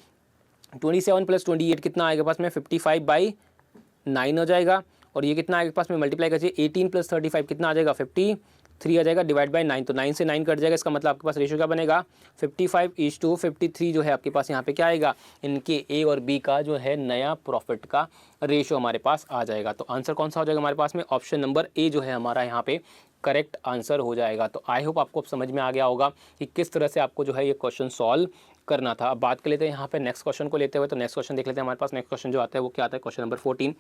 27 + 28 कितना आएगा पास में 55/9 हो जाएगा, और ये कितना आएगा पास में मल्टीप्लाई करिए 18 + 35 कितना आ जाएगा 53 आ जाएगा, डिवाइड बाय 9, तो 9 से 9 कट जाएगा। इसका मतलब आपके पास रेशियो क्या बनेगा 55:53 जो है आपके पास यहाँ पे क्या आएगा, इनके ए और बी का जो है नया प्रॉफिट का रेशियो हमारे पास आ जाएगा। तो आंसर कौन सा हो जाएगा हमारे पास में, ऑप्शन नंबर ए जो है हमारा यहाँ पे करेक्ट आंसर हो जाएगा। तो आई होप आपको अब समझ में आ गया होगा कि किस तरह से आपको जो है ये क्वेश्चन सॉल्व करना था। अब बात कर लेते हैं यहाँ पे नेक्स्ट क्वेश्चन को लेते हुए। तो नेक्स्ट क्वेश्चन देख लेते हैं हमारे पास। नेक्स्ट क्वेश्चन जो आता है वो क्या आता है, क्वेश्चन नंबर 14।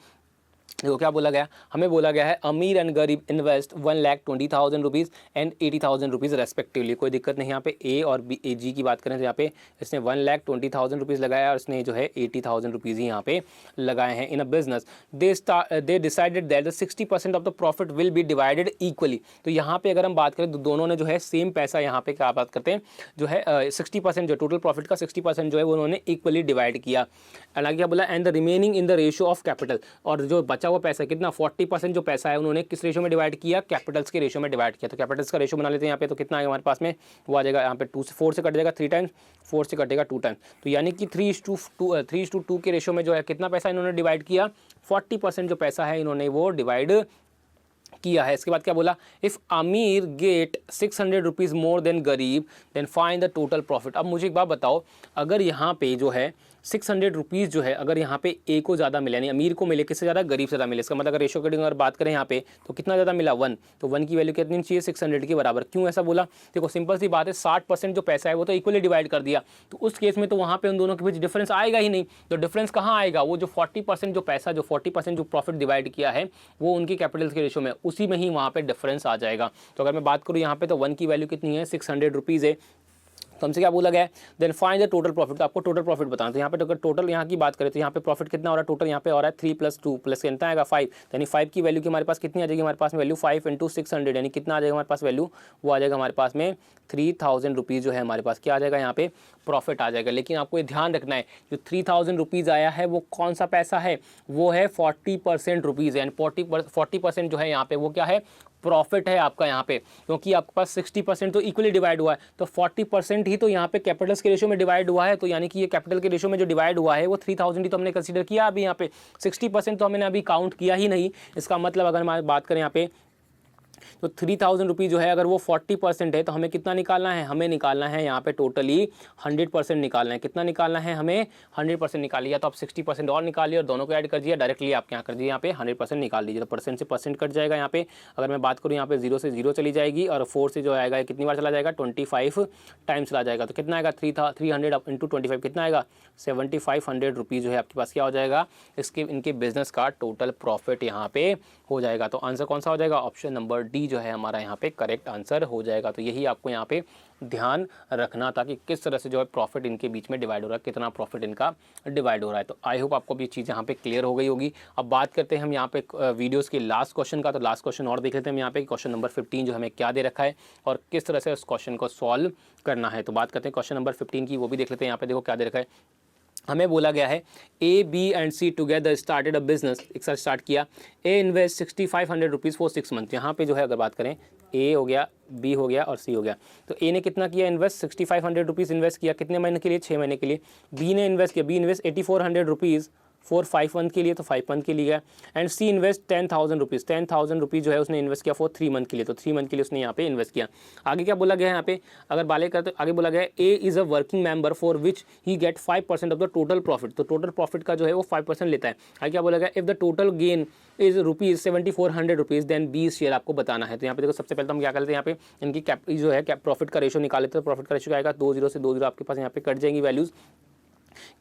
देखो क्या बोला गया, हमें बोला गया है अमीर एंड गरीब invest 1,20,000 rupees and 80,000 rupees respectively. कोई दिक्कत नहीं, यहाँ पे ए और बी ए जी की बात करें तो यहाँ पे इसने 1,20,000 रुपीज़ लगाया और इसने जो है 80,000 रुपीज़ ही यहाँ पे लगाए हैं। In a business they decided that the 60% of the profit will be divided equally. तो यहाँ पे अगर हम बात करें तो दोनों ने जो है सेम पैसा यहाँ पे क्या बात करते हैं जो है 60% जो टोटल प्रॉफिट का 60% जो है वो उन्होंने इक्वली डिवाइड किया। अलग क्या बोला, and the remaining in the ratio of capital, और जो बचा हुआ पैसा कितना 40% जो पैसा है उन्होंने किस रेशियो में डिवाइड किया, कैपिटल्स के रेशियो में डिवाइड किया। तो कैपिटल्स का रेशियो बना लेते हैं यहाँ पे। तो कितना आएगा हमारे पास में वो आ जाएगा यहाँ पे 2 से 4 से कट जाएगा 3 टाइम्स, 4 से कटेगा 2 टाइम्स, तो यानी कि 3:2 के रेशियो में जो है कितना पैसा इन्होंने डिवाइड किया 40% जो पैसा है इन्होंने वो डिवाइड किया है। इसके बाद क्या बोला, if Amir get 600 rupees more than Garib then find the total profit. अब मुझे एक बात बताओ, अगर यहाँ पे जो है 600 रुपीज़ जो है अगर यहाँ पे ए को ज़्यादा मिले यानी अमीर को मिले, किससे ज़्यादा गरीब से ज़्यादा मिले, इसका मतलब अगर रेशो अगर बात करें यहाँ पे तो कितना ज़्यादा मिला 1, तो 1 की वैल्यू कितनी चाहिए 600 के बराबर। क्यों ऐसा बोला, देखो सिंपल सी बात है 60% जो पैसा है वो तो इक्वली डिवाइड कर दिया, तो उस केस में तो वहाँ पे उन दोनों के बीच डिफरेंस आएगा ही नहीं। तो डिफरेंस कहाँ आएगा, वो जो 40% जो पैसा जो 40% जो प्रॉफिट डिवाइड किया है वो उनकी कैपिटल्स के रेशो में उसी में ही वहाँ पे डिफरेंस आ जाएगा। तो अगर मैं बात करूँ यहाँ पे तो 1 की वैल्यू कितनी है 600 रुपीज़ है, तो हमसे क्या बोला गया है then find the total profit. तो आपको टोटल प्रॉफिट बताना। तो यहाँ पे अगर टोटल यहाँ की बात करें तो यहाँ पे प्रॉफिट कितना हो रहा है, टोटल यहाँ पे हो रहा है 3 + 2 प्लस कितना आएगा 5, यानी 5 की वैल्यू की हमारे पास कितनी आ जाएगी, हमारे पास में वैल्यू 5 × 600 यानी कितना आ जाएगा हमारे पास वैल्यू, वो आ जाएगा हमारे पास में 3,000 रुपीज़ जो है हमारे पास क्या आ जाएगा यहाँ पे प्रॉफिट आ जाएगा। लेकिन आपको ये ध्यान रखना है जो 3,000 रुपीज़ आया है वो कौन सा पैसा है, वो है 40% रुपीज़, यानी 40% जो है यहाँ पे वो क्या है प्रॉफिट है आपका यहाँ पे, क्योंकि आपके पास 60% तो इक्वली डिवाइड हुआ है, तो 40% ही तो यहाँ पे कैपिटल्स के रेशियो में डिवाइड हुआ है। तो यानी कि ये कैपिटल के रेशियो में जो डिवाइड हुआ है वो 3,000 ही तो हमने कंसीडर किया अभी यहाँ पे, 60% तो हमने अभी काउंट किया ही नहीं। इसका मतलब अगर हम बात करें यहाँ पे तो 3,000 रुपीज़ जो है अगर वो 40% है तो हमें कितना निकालना है, हमें निकालना है यहाँ पे टोटली 100% निकालना है। कितना निकालना है हमें 100% निकालिए, या तो आप 60% और निकालिए और दोनों को ऐड कर दीजिए, डायरेक्टली आप क्या कर दीजिए यहाँ पे 100% निकाल दीजिए। तो परसेंट से परसेंट कट जाएगा यहाँ पे। अगर मैं बात करूँ यहाँ पे 0 से 0 चली जाएगी और 4 से जो आएगा कितनी बार चला जाएगा 25 टाइम्स चला जाएगा। तो कितना आएगा 300 × 25 कितना आएगा 7,500 रुपीज़ जो है आपके पास क्या हो जाएगा इनके बिजनेस का टोटल प्रॉफिट यहाँ पे हो जाएगा। तो आंसर कौन सा हो जाएगा, ऑप्शन नंबर डी जो है हमारा यहाँ पे करेक्ट आंसर हो जाएगा। तो यही आपको यहाँ पे ध्यान रखना था कि किस तरह से जो है प्रॉफिट इनके बीच में डिवाइड हो रहा है, कितना प्रॉफिट इनका डिवाइड हो रहा है। तो आई होप आपको भी ये चीज़ यहाँ पे क्लियर हो गई होगी। अब बात करते हैं हम यहाँ पे वीडियोस के लास्ट क्वेश्चन का। तो लास्ट क्वेश्चन और देख लेते हैं हम यहाँ पे क्वेश्चन नंबर 15 जो हमें क्या दे रखा है और किस तरह से उस क्वेश्चन को सॉल्व करना है। तो बात करते हैं क्वेश्चन नंबर 15 की, वो भी देख लेते हैं। यहाँ पे देखो क्या दे रखा है, हमें बोला गया है A B and C together started a business, एक साथ स्टार्ट किया। A invest 6500 rupees for 6 month. यहाँ पे जो है अगर बात करें ए हो गया, बी हो गया और सी हो गया। तो ए ने कितना किया इन्वेस्ट, 6500 रुपीज़ इन्वेस्ट किया, कितने महीने के लिए, 6 महीने के लिए। बी ने इन्वेस्ट किया, B invest 8400 rupees for 5 month के लिए, तो 5 मंथ के लिए गया। And C invest 10,000 rupees, 10,000 rupees जो है उसने इन्वेस्ट किया फॉर 3 मंथ के लिए, तो 3 मंथ के लिए उसने यहाँ पे इन्वेस्ट किया। आगे क्या बोला गया है यहाँ पे, अगर बाले करते आगे बोला गया है A is a working member for which he get 5% of the total profit. तो टोटल प्रॉफिट का जो है वो 5% लेता है। आगे क्या बोला गया, if the total gain is rupees 7400 rupees then B share आपको बताना है। तो यहाँ पे देखो सबसे पहले तो हम क्या करते हैं, यहाँ पे इनकी कैप जो है प्रॉफिट का रेशो निकाल लेते हैं। प्रॉफिट का रेशो क्या आएगा, 2 0 से 2 0 आपके पास यहाँ पे कट जाएंगी वैल्यूज़।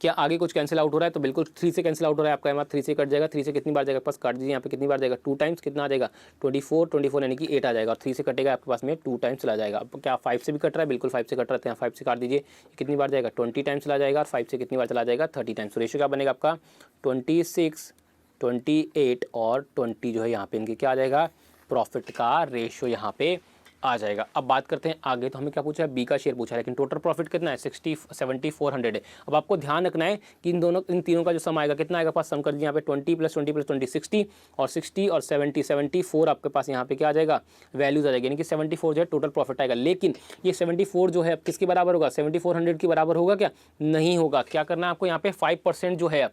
क्या आगे कुछ कैंसिल आउट हो रहा है, तो बिल्कुल 3 से कैंसिल आउट हो रहा है आपका, यहाँ 3 से कट जाएगा। 3 से कितनी बार जाएगा, पास काट दीजिए, यहाँ पे कितनी बार जाएगा, 2 टाइम्स, कितना आ जाएगा 24 यानी कि 8 आ जाएगा। और 3 से कटेगा आपके पास में 2 टाइम्स चला जाएगा। अब क्या 5 से भी कट रहा है, बिल्कुल 5 से कट रहा है, यहाँ 5 से काट दीजिए, कितनी बार जाएगा 20 टाइम्स चला जाएगा। और 5 से कितनी बार चला जाएगा 30 टाइम्स। तो रेशियो क्या बनेगा आपका 26, 28 और 20 जो है यहाँ पे इनके क्या आ जाएगा, प्रॉफिट का रेशियो यहाँ पे आ जाएगा। अब बात करते हैं आगे, तो हमें क्या पूछा है, बी का शेयर पूछा है, लेकिन टोटल प्रॉफिट कितना है 7400 है। अब आपको ध्यान रखना है कि इन तीनों का जो सम आएगा कितना आएगा, पास सम कर दीजिए यहाँ पे 20 + 20 + 20 60 और 60 और 70 74 आपके पास यहाँ पे क्या आ जाएगा, वैल्यूज आ जाएगी, यानी कि 74 जो है टोटल प्रॉफिट आएगा। लेकिन ये 74 जो है किसके बराबर होगा, 7400 के बराबर होगा क्या, नहीं होगा। क्या करना है आपको, यहाँ पे 5% जो है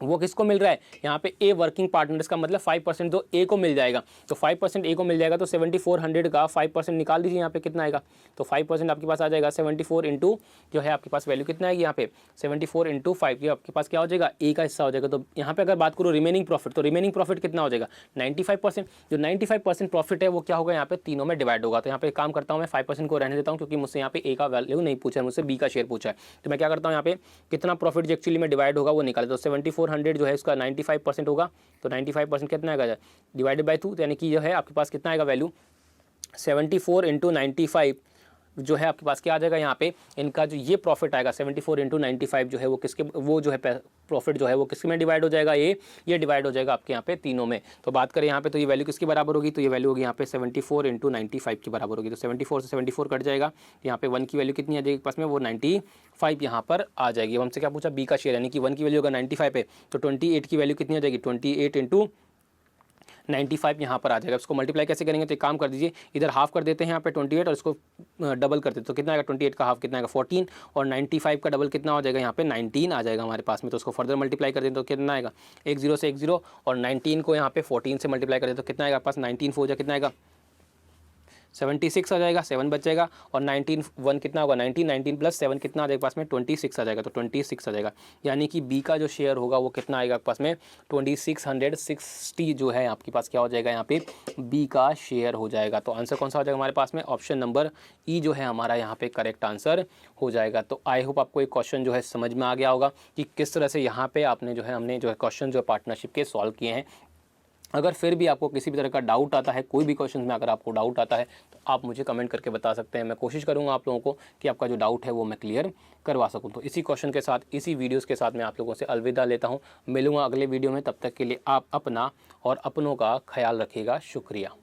वो किसको मिल रहा है, यहाँ पे ए वर्किंग पार्टनर्स का मतलब 5% तो ए को मिल जाएगा। तो 5% ए को मिल जाएगा, तो 7400 का 5% निकाल दीजिए, यहाँ पे कितना आएगा, तो 5% आपके पास आ जाएगा 74 इंटू जो है आपके पास वैल्यू कितना आएगी यहाँ पे 74 इंटू 5, ये आपके पास क्या हो जाएगा, ए का हिस्सा हो जाएगा। तो यहाँ पे अगर बात करूँ रिमेनिंग प्रॉफिट, तो रिमेनिंग प्रॉफिट कितना हो जाएगा 95%। जो 95% प्रॉफिट है वो क्या होगा, यहाँ पे तीनों में डिवाइड होगा। तो यहाँ पे काम करता हूँ मैं 5% को रहने देता हूँ, क्योंकि मुझसे यहाँ पे ए का वैल्यू नहीं पूछा है, मुझसे बी का शेयर पूछा है। तो मैं क्या करता हूँ, यहाँ पे कितना प्रॉफिट जो एक्चुअली में डिवाइड होगा वो निकाले। तो 7400 जो है इसका 95% होगा, तो 95% कितना आएगा डिवाइडेड बाय 2, यानी कि जो है आपके पास कितना आएगा वैल्यू 74 इंटू 95 जो है आपके पास क्या आ जाएगा, यहाँ पे इनका जो ये प्रॉफिट आएगा 74 इंटू 95 जो है वो किसके, वो जो है प्रॉफिट जो है वो किसके में डिवाइड हो जाएगा, ये डिवाइड हो जाएगा आपके यहाँ पे तीनों में। तो बात करें यहाँ पे, तो ये वैल्यू किसके बराबर होगी, तो ये वैल्यू होगी यहाँ पे 74 इंटू 95 के बराबर होगी। तो 74 से 74 कट जाएगा, यहाँ पे 1 की वैल्यू कितनी आ जाएगी पास में, वो 95 यहाँ पर आ जाएगी। अब हमसे क्या पूछा, बी का शेयर, यानी कि 1 की वैल्यू अगर 95 है तो 28 की वैल्यू कितनी आ जाएगी, 28 इंटू 95 यहाँ पर आ जाएगा। इसको मल्टीप्लाई कैसे करेंगे, तो एक काम कर दीजिए, इधर हाफ कर देते हैं यहाँ पे 28 और इसको डबल कर देते हैं, तो कितना आएगा 28 का हाफ कितना आएगा 14 और 95 का डबल कितना हो जाएगा, यहाँ पे 19 आ जाएगा हमारे पास में। तो उसको फर्दर मल्टीप्लाई कर दें तो कितना आएगा, 1 0 से 1 0 और 19 को यहाँ पे 14 से मल्टीप्लाई कर दें तो कितना आएगा पास 19 4 जा कितना आएगा 76 आ जाएगा, 7 बच जाएगा और 19 1 कितना होगा 19 प्लस 7 कितना आ जाएगा पास में 26 आ जाएगा। तो 26 आ जाएगा, यानी कि बी का जो शेयर होगा वो कितना आएगा पास में 2660 जो है आपके पास क्या हो जाएगा, यहाँ पे बी का शेयर हो जाएगा। तो आंसर कौन सा हो जाएगा हमारे पास में, ऑप्शन नंबर ई जो है हमारा यहाँ पे करेक्ट आंसर हो जाएगा। तो आई होप आपको एक क्वेश्चन जो है समझ में आ गया होगा कि किस तरह से यहाँ पे आपने जो है हमने जो है क्वेश्चन जो है पार्टनरशिप के सॉल्व किए हैं। अगर फिर भी आपको किसी भी तरह का डाउट आता है, कोई भी क्वेश्चन में अगर आपको डाउट आता है तो आप मुझे कमेंट करके बता सकते हैं। मैं कोशिश करूंगा आप लोगों को कि आपका जो डाउट है वो मैं क्लियर करवा सकूं। तो इसी क्वेश्चन के साथ, इसी वीडियोस के साथ मैं आप लोगों से अलविदा लेता हूं। मिलूंगा अगले वीडियो में, तब तक के लिए आप अपना और अपनों का ख्याल रखिएगा। शुक्रिया।